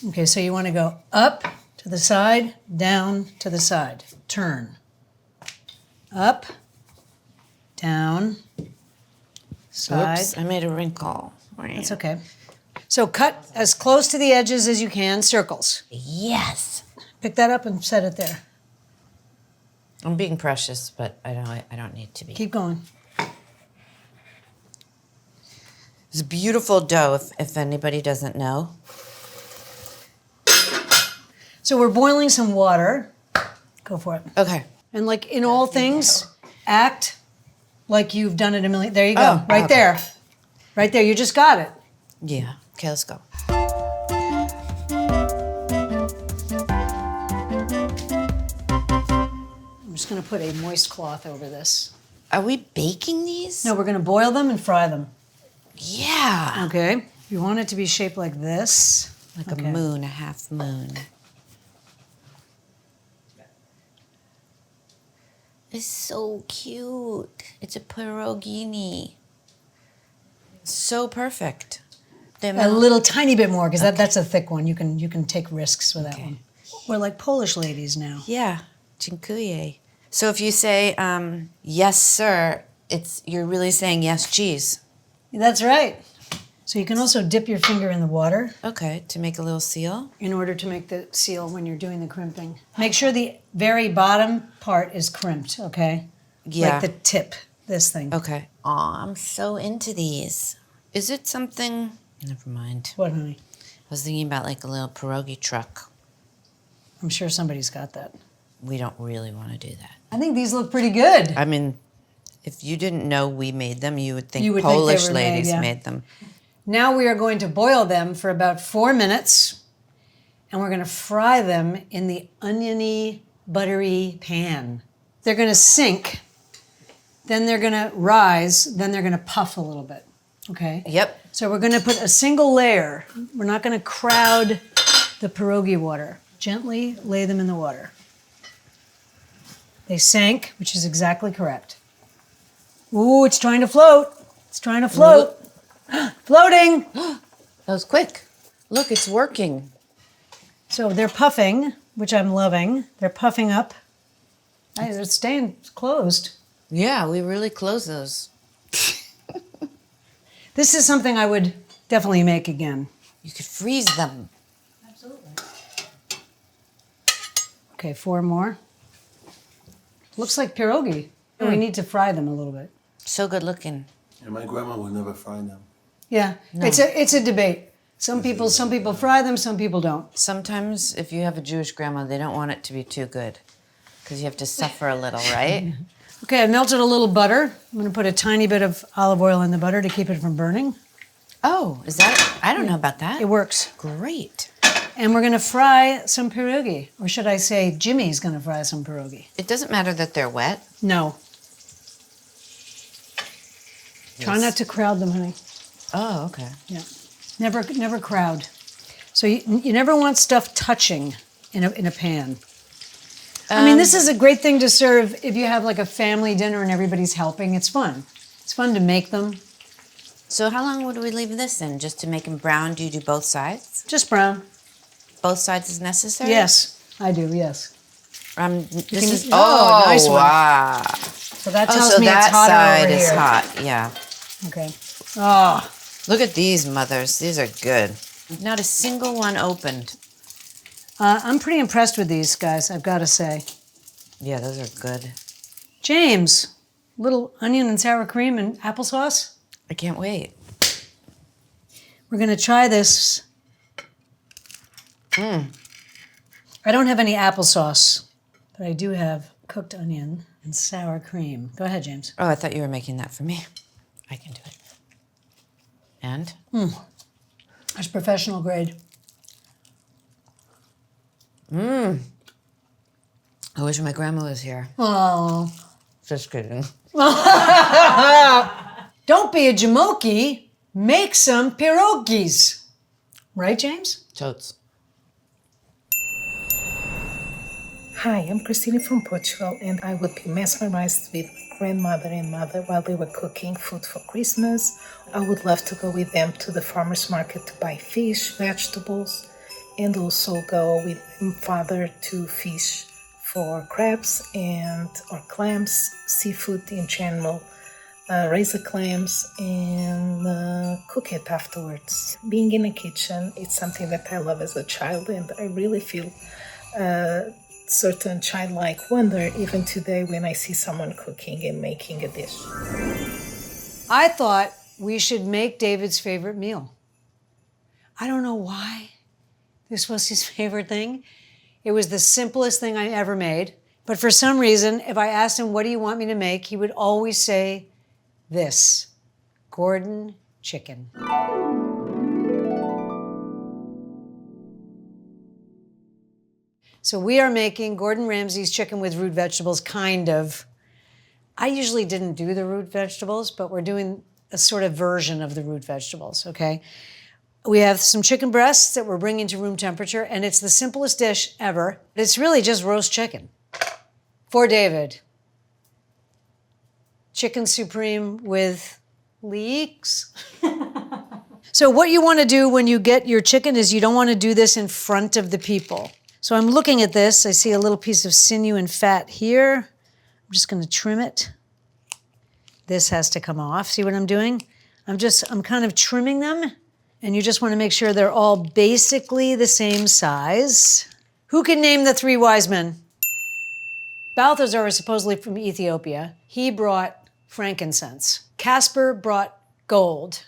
Okay, so you want to go up to the side, down to the side. Turn. Up, down, side. Oops, I made a wrinkle. That's okay. So cut as close to the edges as you can, circles. Yes. Pick that up and set it there. I'm being precious, but I don't need to be. Keep going. It's beautiful dough, if anybody doesn't know. So we're boiling some water. Go for it. Okay. And like in all things, act like you've done it a million. There you go. Right there. Right there. You just got it. Yeah. Okay, let's go. I'm just going to put a moist cloth over this. Are we baking these? No, we're going to boil them and fry them. Yeah. Okay. You want it to be shaped like this. Like a moon, a half moon. It's so cute. It's a pierogini. So perfect. A little tiny bit more, because that's a thick one. You can take risks with that one. We're like Polish ladies now. Yeah. Dziękuję. So if you say, yes, sir, you're really saying yes, cheese. That's right. So you can also dip your finger in the water. Okay, to make a little seal. In order to make the seal when you're doing the crimping. Make sure the very bottom part is crimped, okay? Yeah. Like the tip, this thing. Okay. Aw, I'm so into these. Is it something... Never mind. What, honey? I was thinking about like a little pierogi truck. I'm sure somebody's got that. We don't really want to do that. I think these look pretty good. I mean, if you didn't know we made them, you would think You would think they Polish were made, ladies yeah. made them. Now we are going to boil them for about 4 minutes, and we're going to fry them in the oniony, buttery pan. They're going to sink, then they're going to rise, then they're going to puff a little bit, okay? Yep. So we're going to put a single layer. We're not going to crowd the pierogi water. Gently lay them in the water. They sank, which is exactly correct. Ooh, it's trying to float. It's trying to float. Floating. That was quick. Look, it's working. So they're puffing, which I'm loving. They're puffing up. They're staying closed. Yeah, we really close those. This is something I would definitely make again. You could freeze them. Absolutely. Okay, 4 more. Looks like pierogi. We need to fry them a little bit. So good looking. And my grandma would never fry them. Yeah, No. it's a debate. Some people fry them, some people don't. Sometimes if you have a Jewish grandma, they don't want it to be too good because you have to suffer a little, right? Okay, I melted a little butter. I'm gonna put a tiny bit of olive oil in the butter to keep it from burning. Oh, is that? I don't know about that. It works. Great. And we're gonna fry some pierogi. Or should I say Jimmy's gonna fry some pierogi. It doesn't matter that they're wet. No. Try not to crowd them, honey. Oh, okay. Yeah. Never crowd. So you never want stuff touching in a pan. I mean, this is a great thing to serve if you have like a family dinner and everybody's helping. It's fun. It's fun to make them. So how long would we leave this in? Just to make them brown? Do you do both sides? Just brown. Both sides is necessary? Yes, I do, yes. This is, nice one. Wow. So that tells me that it's hotter side over is here. hot, yeah. Okay. Oh. Look at these mothers. These are good. Not a single one opened. I'm pretty impressed with these guys, I've got to say. Yeah, those are good. James, little onion and sour cream and applesauce. I can't wait. We're going to try this. I don't have any applesauce, but I do have cooked onion and sour cream. Go ahead, James. Oh, I thought you were making that for me. I can do it. And? That's professional grade. I wish my grandma was here. Oh. Just kidding. Don't be a jamoki. Make some pierogis. Right, James? Totes. Hi, I'm Christina from Portugal, and I would be mesmerized with my grandmother and mother while they were cooking food for Christmas. I would love to go with them to the farmer's market to buy fish, vegetables, and also go with my father to fish for crabs or clams, seafood in general, raise the clams, and cook it afterwards. Being in a kitchen, it's something that I love as a child, and I really feel certain childlike wonder even today when I see someone cooking and making a dish. I thought we should make David's favorite meal. I don't know why this was his favorite thing. It was the simplest thing I ever made. But for some reason, if I asked him, what do you want me to make? He would always say this, Gordon chicken. So we are making Gordon Ramsay's chicken with root vegetables, kind of. I usually didn't do the root vegetables, but we're doing a sort of version of the root vegetables, okay? We have some chicken breasts that we're bringing to room temperature, and it's the simplest dish ever. It's really just roast chicken. For David, chicken supreme with leeks. So what you want to do when you get your chicken is you don't want to do this in front of the people. So I'm looking at this. I see a little piece of sinew and fat here. I'm just going to trim it. This has to come off. See what I'm doing? I'm kind of trimming them, and you just want to make sure they're all basically the same size. Who can name the 3 wise men? Balthazar is supposedly from Ethiopia. He brought frankincense. Casper brought gold,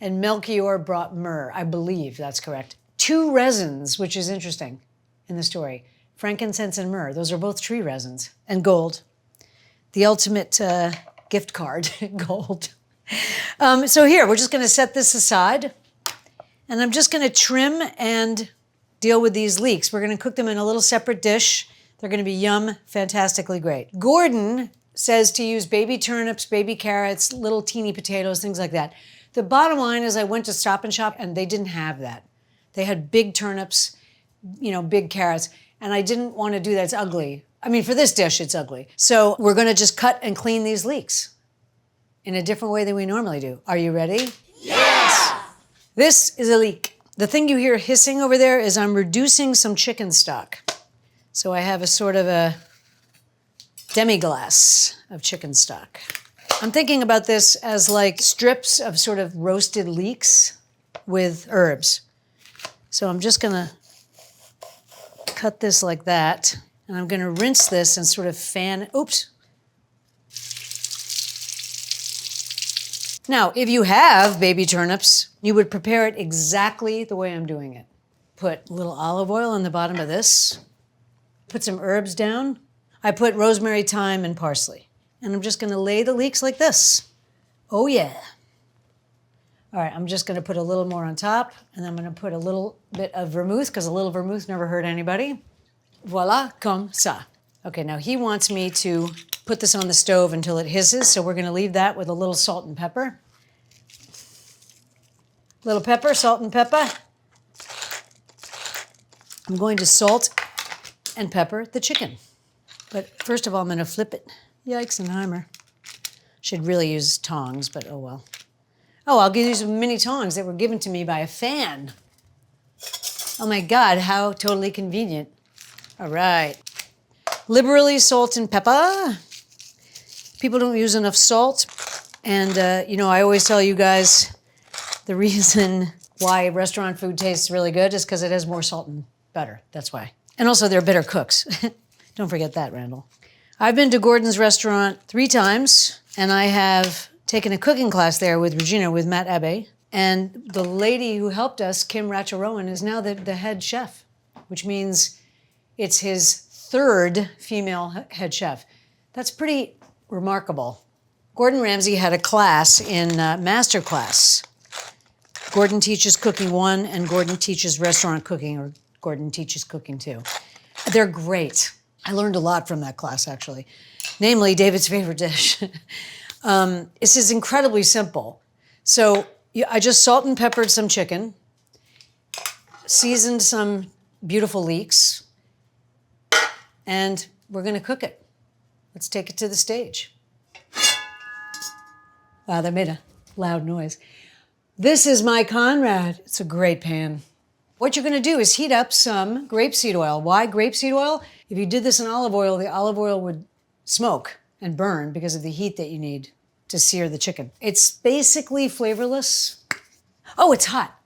and Melchior brought myrrh. I believe that's correct. 2 resins, which is interesting in the story. frankincense and myrrh. Those are both tree resins. And gold. The ultimate gift card, gold. So here, we're just gonna set this aside. And I'm just gonna trim and deal with these leeks. We're gonna cook them in a little separate dish. They're gonna be yum, fantastically great. Gordon says to use baby turnips, baby carrots, little teeny potatoes, things like that. The bottom line is I went to Stop and Shop and they didn't have that. They had big turnips, big carrots, and I didn't want to do that. It's ugly. I mean, for this dish, it's ugly. So we're gonna just cut and clean these leeks in a different way than we normally do. Are you ready? Yes! This is a leek. The thing you hear hissing over there is I'm reducing some chicken stock. So I have a sort of a demi-glace of chicken stock. I'm thinking about this as like strips of sort of roasted leeks with herbs. So I'm just gonna cut this like that, and I'm gonna rinse this and sort of fan, oops. Now, if you have baby turnips, you would prepare it exactly the way I'm doing it. Put a little olive oil on the bottom of this, put some herbs down. I put rosemary, thyme, and parsley. And I'm just gonna lay the leeks like this. Oh yeah. All right, I'm just gonna put a little more on top, and I'm gonna put a little bit of vermouth, because a little vermouth never hurt anybody. Voila, comme ça. Okay, now he wants me to put this on the stove until it hisses, so we're gonna leave that with a little salt and pepper. Little pepper, salt and pepper. I'm going to salt and pepper the chicken. But first of all, I'm gonna flip it. Yikes and Heimer. Should really use tongs, but oh well. Oh, I'll use mini tongs that were given to me by a fan. Oh my God, how totally convenient. All right. Liberally salt and pepper. People don't use enough salt. And I always tell you guys the reason why restaurant food tastes really good is because it has more salt and butter. That's why. And also they're better cooks. Don't forget that, Randall. I've been to Gordon's restaurant 3 times, and I have taken a cooking class there with Regina, with Matt Abbey. And the lady who helped us, Kim Ratcharowan, is now the head chef, which means it's his 3rd female head chef. That's pretty remarkable. Gordon Ramsay had a class in master class. Gordon teaches cooking 1, and Gordon teaches restaurant cooking, or Gordon teaches cooking 2. They're great. I learned a lot from that class, actually. Namely, David's favorite dish. This is incredibly simple. So I just salt and peppered some chicken, seasoned some beautiful leeks, and we're gonna cook it. Let's take it to the stage. Wow, that made a loud noise. This is my Conrad. It's a great pan. What you're gonna do is heat up some grapeseed oil. Why grapeseed oil? If you did this in olive oil, the olive oil would smoke and burn because of the heat that you need to sear the chicken. It's basically flavorless. Oh, it's hot.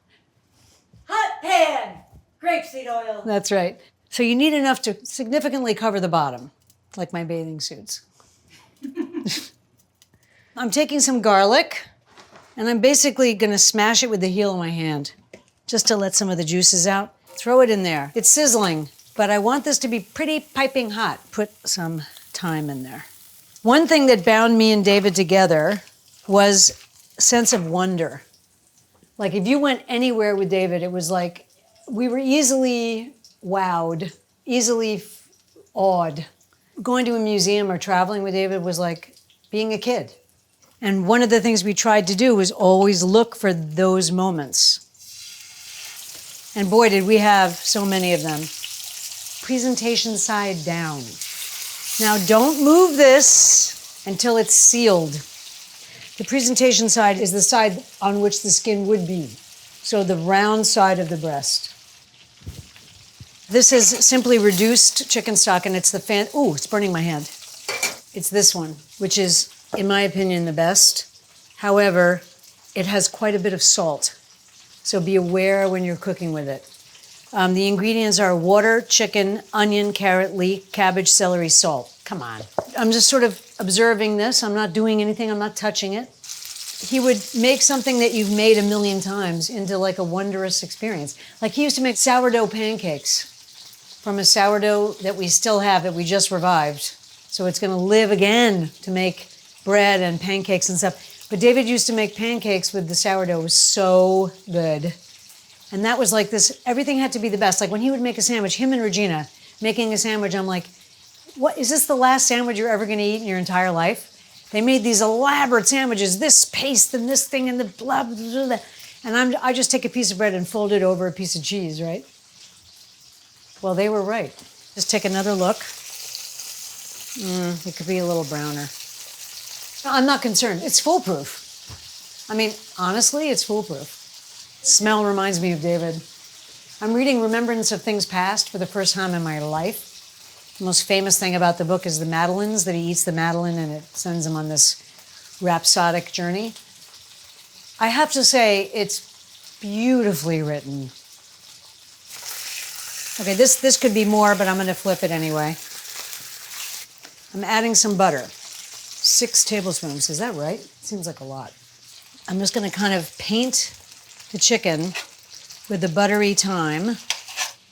Hot pan, grapeseed oil. That's right. So you need enough to significantly cover the bottom, like my bathing suits. I'm taking some garlic, and I'm basically gonna smash it with the heel of my hand, just to let some of the juices out. Throw it in there. It's sizzling, but I want this to be pretty piping hot. Put some thyme in there. One thing that bound me and David together was a sense of wonder. Like if you went anywhere with David, it was like we were easily wowed, easily awed. Going to a museum or traveling with David was like being a kid. And one of the things we tried to do was always look for those moments. And boy, did we have so many of them. Presentation side down. Now don't move this until it's sealed. The presentation side is the side on which the skin would be. So the round side of the breast. This is simply reduced chicken stock, and it's the ooh, it's burning my hand. It's this one, which is, in my opinion, the best. However, it has quite a bit of salt. So be aware when you're cooking with it. The ingredients are water, chicken, onion, carrot, leek, cabbage, celery, salt. Come on. I'm just sort of observing this. I'm not doing anything. I'm not touching it. He would make something that you've made a million times into like a wondrous experience. Like he used to make sourdough pancakes. from a sourdough that we still have, that we just revived. So it's gonna live again to make bread and pancakes and stuff. But David used to make pancakes with the sourdough. It was so good. And that was like this, everything had to be the best. Like when he would make a sandwich, him and Regina making a sandwich, I'm like, what, is this the last sandwich you're ever gonna eat in your entire life? They made these elaborate sandwiches, this paste and this thing and the blah, blah, blah, blah. And I just take a piece of bread and fold it over a piece of cheese, right? Well, they were right. Just take another look. It could be a little browner. I'm not concerned. It's foolproof. I mean, honestly, it's foolproof. Smell reminds me of David. I'm reading Remembrance of Things Past for the first time in my life. The most famous thing about the book is the madeleines, that he eats the madeleine and it sends him on this rhapsodic journey. I have to say, it's beautifully written. Okay, this could be more, but I'm gonna flip it anyway. I'm adding some butter. 6 tablespoons, is that right? Seems like a lot. I'm just gonna kind of paint the chicken with the buttery thyme. I'm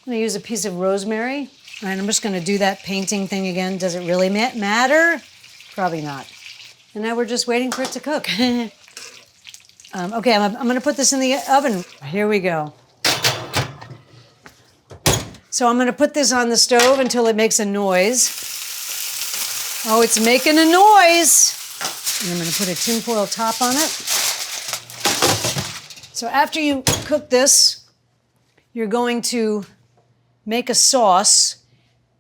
gonna use a piece of rosemary, and I'm just gonna do that painting thing again. Does it really matter? Probably not. And now we're just waiting for it to cook. Okay, I'm gonna put this in the oven. Here we go. So I'm gonna put this on the stove until it makes a noise. Oh, it's making a noise. And I'm gonna put a tinfoil top on it. So after you cook this, you're going to make a sauce.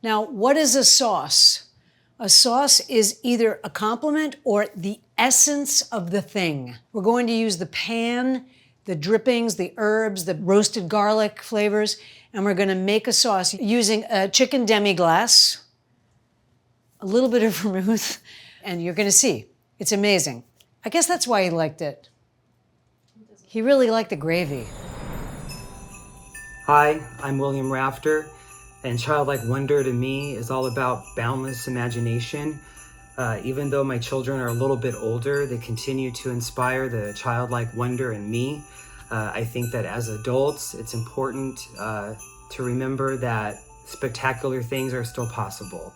Now, what is a sauce? A sauce is either a complement or the essence of the thing. We're going to use the pan, the drippings, the herbs, the roasted garlic flavors, and we're gonna make a sauce using a chicken demi-glace, a little bit of vermouth, and you're gonna see, it's amazing. I guess that's why he liked it. He really liked the gravy. Hi, I'm William Rafter, and Childlike Wonder to me is all about boundless imagination. Even though my children are a little bit older, they continue to inspire the childlike wonder in me. I think that as adults, it's important to remember that spectacular things are still possible.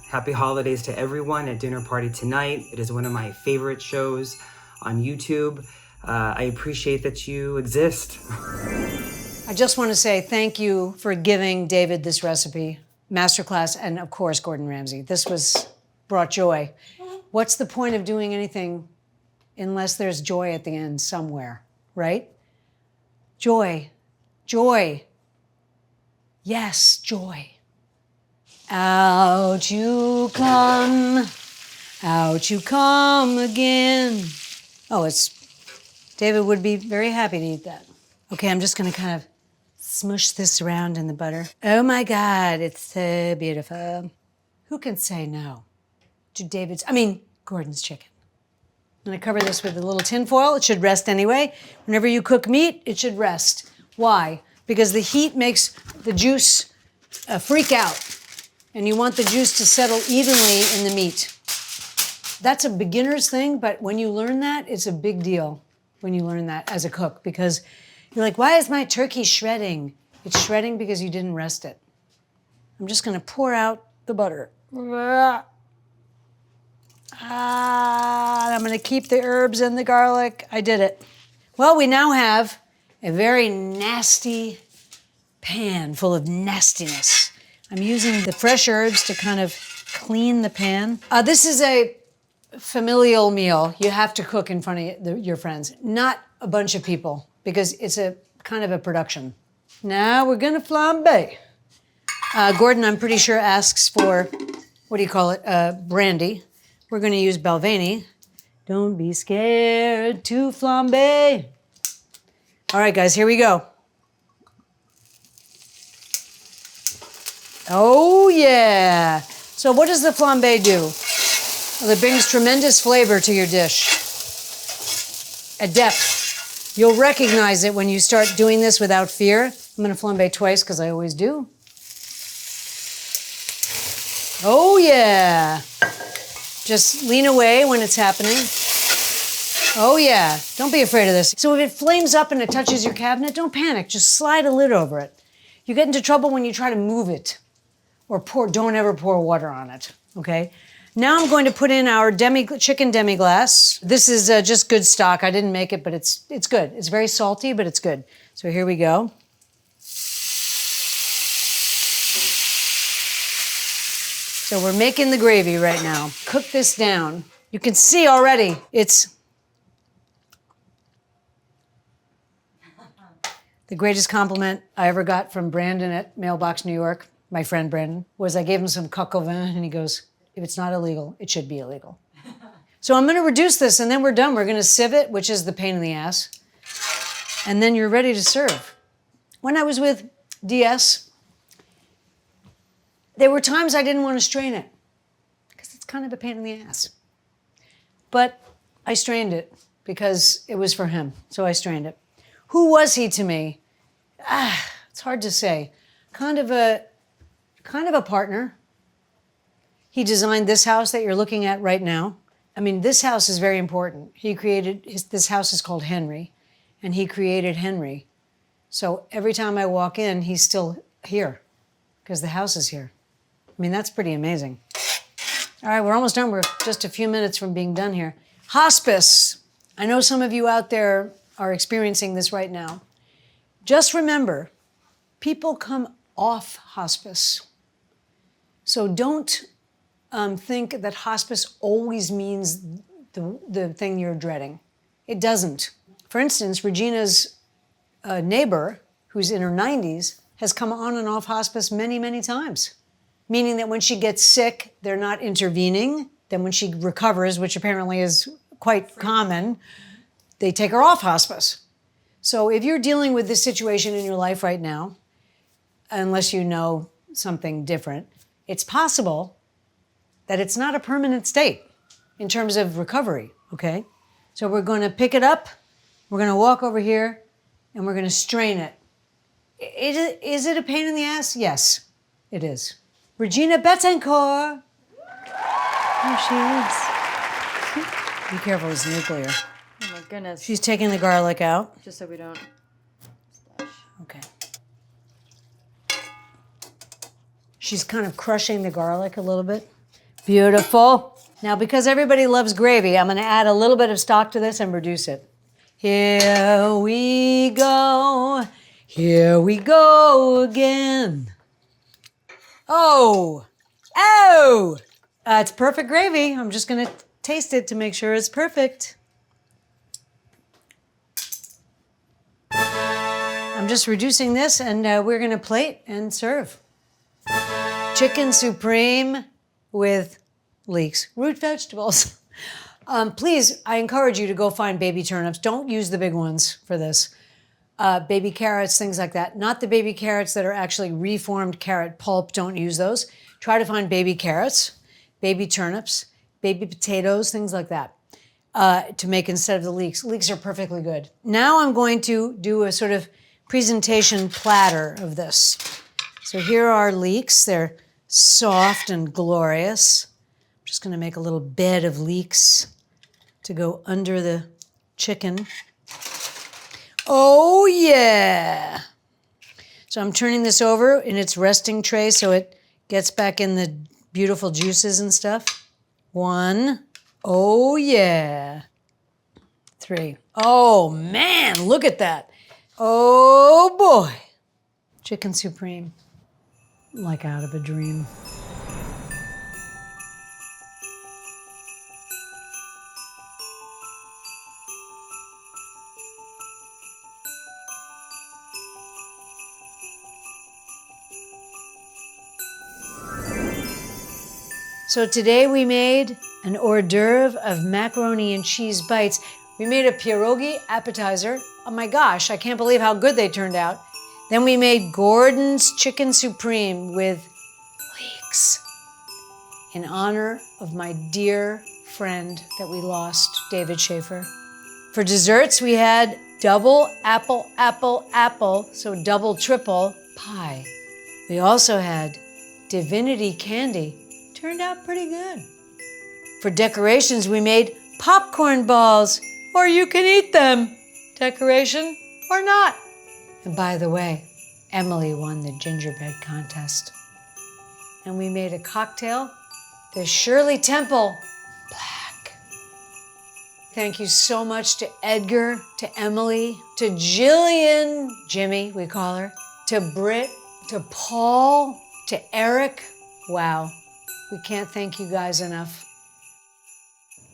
Happy holidays to everyone at Dinner Party Tonight. It is one of my favorite shows on YouTube. I appreciate that you exist. I just want to say thank you for giving David this recipe, masterclass, and of course, Gordon Ramsay. This brought joy. What's the point of doing anything unless there's joy at the end somewhere, right? Joy, joy. Yes, joy. Out you come again. Oh, David would be very happy to eat that. Okay, I'm just gonna kind of smush this around in the butter. Oh my God, it's so beautiful. Who can say no to Gordon's chicken? I'm gonna cover this with a little tin foil. It should rest anyway. Whenever you cook meat, it should rest. Why? Because the heat makes the juice freak out. And you want the juice to settle evenly in the meat. That's a beginner's thing, but when you learn that, it's a big deal when you learn that as a cook, because you're like, why is my turkey shredding? It's shredding because you didn't rest it. I'm just gonna pour out the butter. I'm gonna keep the herbs and the garlic. I did it. Well, we now have a very nasty pan full of nastiness. I'm using the fresh herbs to kind of clean the pan. This is a familial meal. You have to cook in front of your friends, not a bunch of people, because it's a kind of a production. Now we're gonna flambe. Gordon, I'm pretty sure, asks for, brandy. We're gonna use Balvenie. Don't be scared to flambe. All right, guys, here we go. Oh, yeah. So what does the flambe do? Well, it brings tremendous flavor to your dish. A depth. You'll recognize it when you start doing this without fear. I'm gonna flambe twice because I always do. Oh, yeah. Just lean away when it's happening. Oh, yeah. Don't be afraid of this. So if it flames up and it touches your cabinet, don't panic. Just slide a lid over it. You get into trouble when you try to move it or don't ever pour water on it, okay? Now I'm going to put in our chicken demi-glace. This is just good stock. I didn't make it, but it's good. It's very salty, but it's good. So here we go. So we're making the gravy right now. Cook this down. You can see already it's the greatest compliment I ever got from Brandon at Mailbox New York, my friend Brandon, was I gave him some coq au vin and he goes, if it's not illegal, it should be illegal. So I'm gonna reduce this and then we're done. We're gonna sieve it, which is the pain in the ass. And then you're ready to serve. When I was with DS, there were times I didn't want to strain it because it's kind of a pain in the ass. But I strained it because it was for him, so I strained it. Who was he to me? It's hard to say. Kind of a partner. He designed this house that you're looking at right now. I mean, this house is very important. He created, this house is called Henry, and he created Henry. So every time I walk in, he's still here because the house is here. I mean, that's pretty amazing. All right, we're almost done. We're just a few minutes from being done here. Hospice. I know some of you out there are experiencing this right now. Just remember, people come off hospice. So don't think that hospice always means the thing you're dreading. It doesn't. For instance, Regina's neighbor, who's in her 90s, has come on and off hospice many, many times. Meaning that when she gets sick, they're not intervening. Then when she recovers, which apparently is quite common, they take her off hospice. So if you're dealing with this situation in your life right now, unless you know something different, it's possible that it's not a permanent state in terms of recovery, okay? So we're going to pick it up, we're going to walk over here, and we're going to strain it. Is it a pain in the ass? Yes, it is. Regina Betancourt. There she is. Be careful, it's nuclear. Oh my goodness. She's taking the garlic out. Just so we don't. Okay. She's kind of crushing the garlic a little bit. Beautiful. Now, because everybody loves gravy, I'm going to add a little bit of stock to this and reduce it. Here we go. Here we go again. Oh, it's perfect gravy. I'm just gonna taste it to make sure it's perfect. I'm just reducing this and we're gonna plate and serve. Chicken supreme with leeks, root vegetables. Please, I encourage you to go find baby turnips. Don't use the big ones for this. Baby carrots, things like that. Not the baby carrots that are actually reformed carrot pulp. Don't use those. Try to find baby carrots, baby turnips, baby potatoes, things like that to make instead of the leeks. Leeks are perfectly good. Now I'm going to do a sort of presentation platter of this. So here are leeks. They're soft and glorious. I'm just going to make a little bed of leeks to go under the chicken. Oh, yeah. So I'm turning this over in its resting tray so it gets back in the beautiful juices and stuff. 1. Oh, yeah. 3. Oh, man, look at that. Oh, boy. Chicken supreme. Like out of a dream. So today we made an hors d'oeuvre of macaroni and cheese bites. We made a pierogi appetizer. Oh my gosh, I can't believe how good they turned out. Then we made Gordon's chicken supreme with leeks in honor of my dear friend that we lost, David Schaefer. For desserts, we had double apple, so double, triple pie. We also had divinity candy. Turned out pretty good. For decorations, we made popcorn balls, or you can eat them. Decoration or not. And by the way, Emily won the gingerbread contest. And we made a cocktail, the Shirley Temple Black. Thank you so much to Edgar, to Emily, to Jillian, Jimmy, we call her, to Britt, to Paul, to Eric. Wow, we can't thank you guys enough.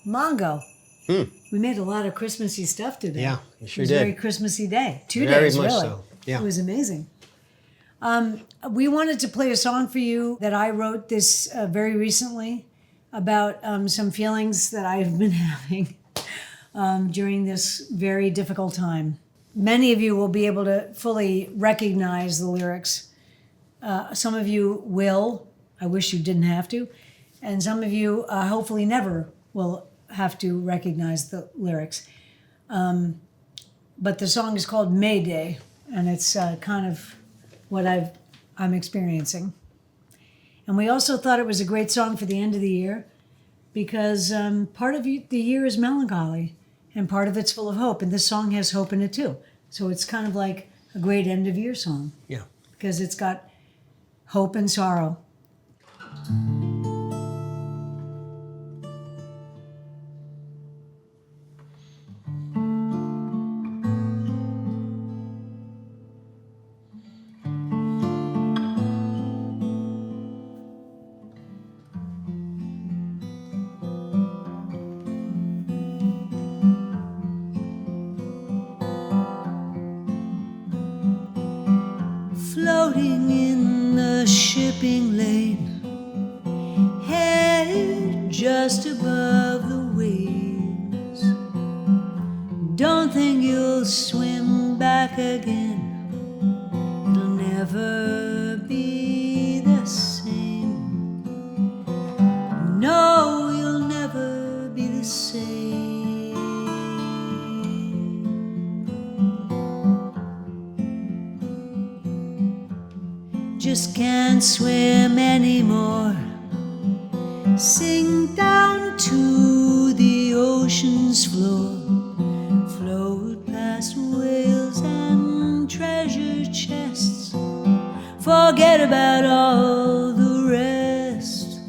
Mongo, we made a lot of Christmassy stuff today. Yeah, you sure It was a did. very Christmassy day. 2 Very days, much really. so, yeah. It was amazing. We wanted to play a song for you that I wrote this very recently about some feelings that I have been having during this very difficult time. Many of you will be able to fully recognize the lyrics. Some of you will. I wish you didn't have to. And some of you hopefully never will have to recognize the lyrics. But the song is called Mayday, and it's kind of what I'm experiencing. And we also thought it was a great song for the end of the year because part of the year is melancholy and part of it's full of hope. And this song has hope in it too. So it's kind of like a great end of year song. Yeah. Because it's got hope and sorrow. Floating in the shipping lane, head just above the waves. Don't think you'll swim back again. It'll never be the same. No, you'll never be the same. Just can't swim anymore. Sink down to the ocean's floor. Float past whales and treasure chests. Forget about all the rest.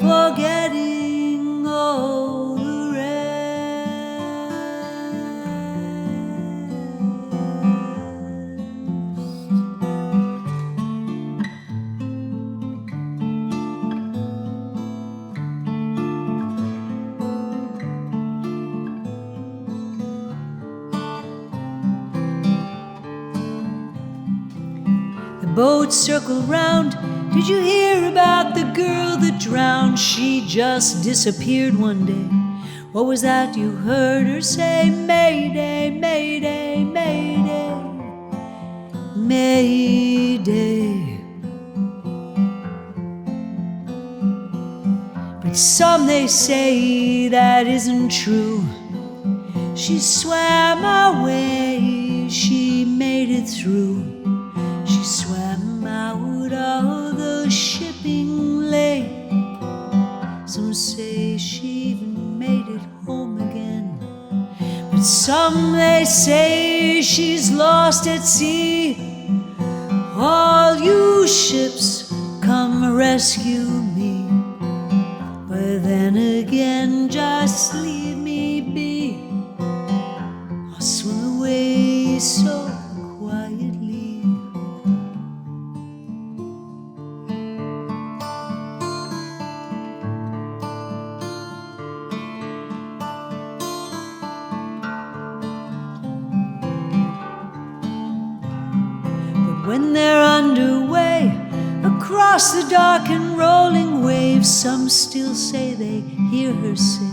Forgetting all the rest. Boats circle round. Did you hear about the girl that drowned? She just disappeared one day. What was that you heard her say? Mayday, mayday, mayday, mayday. But some they say that isn't true. She swam away, she made it through. She swam out of the shipping lane. Some say she even made it home again. But some they say she's lost at sea. All you ships, come rescue me. But then again, just leave me be. I'll swim away so quietly. When they're underway across the dark and rolling waves, some still say they hear her say,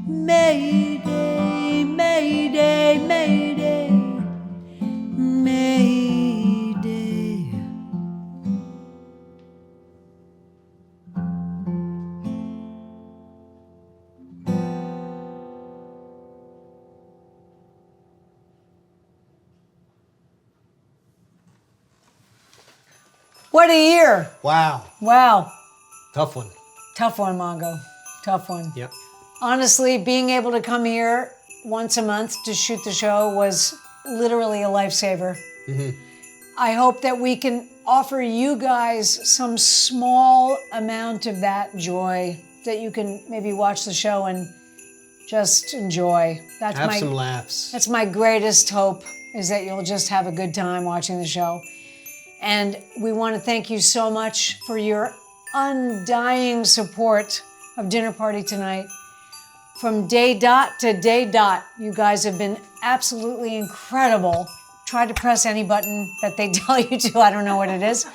Mayday, mayday, mayday, mayday. What a year. Wow. Wow. Tough one. Tough one, Mongo. Tough one. Yep. Honestly, being able to come here once a month to shoot the show was literally a lifesaver. Mm-hmm. I hope that we can offer you guys some small amount of that joy, that you can maybe watch the show and just enjoy. Have some laughs. That's my greatest hope, is that you'll just have a good time watching the show. And we want to thank you so much for your undying support of Dinner Party Tonight. From day dot to day dot, you guys have been absolutely incredible. Try to press any button that they tell you to. I don't know what it is.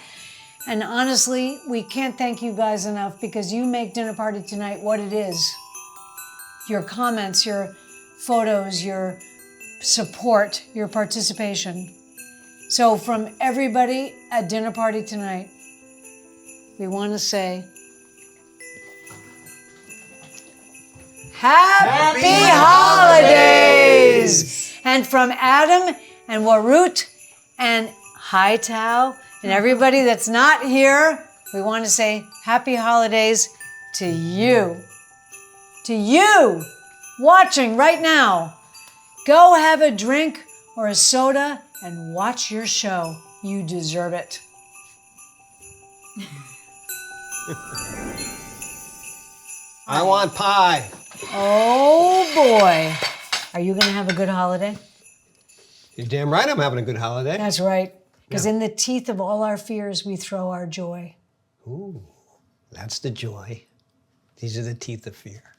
And honestly, we can't thank you guys enough, because you make Dinner Party Tonight what it is. Your comments, your photos, your support, your participation. So from everybody at Dinner Party Tonight, we want to say, Happy Holidays! And from Adam and Warut and Hai Tao and everybody that's not here, we want to say Happy Holidays to you. To you watching right now. Go have a drink or a soda and watch your show. You deserve it. I want pie. Oh boy. Are you going to have a good holiday? You're damn right I'm having a good holiday. That's right. Because in the teeth of all our fears, we throw our joy. Ooh, that's the joy. These are the teeth of fear.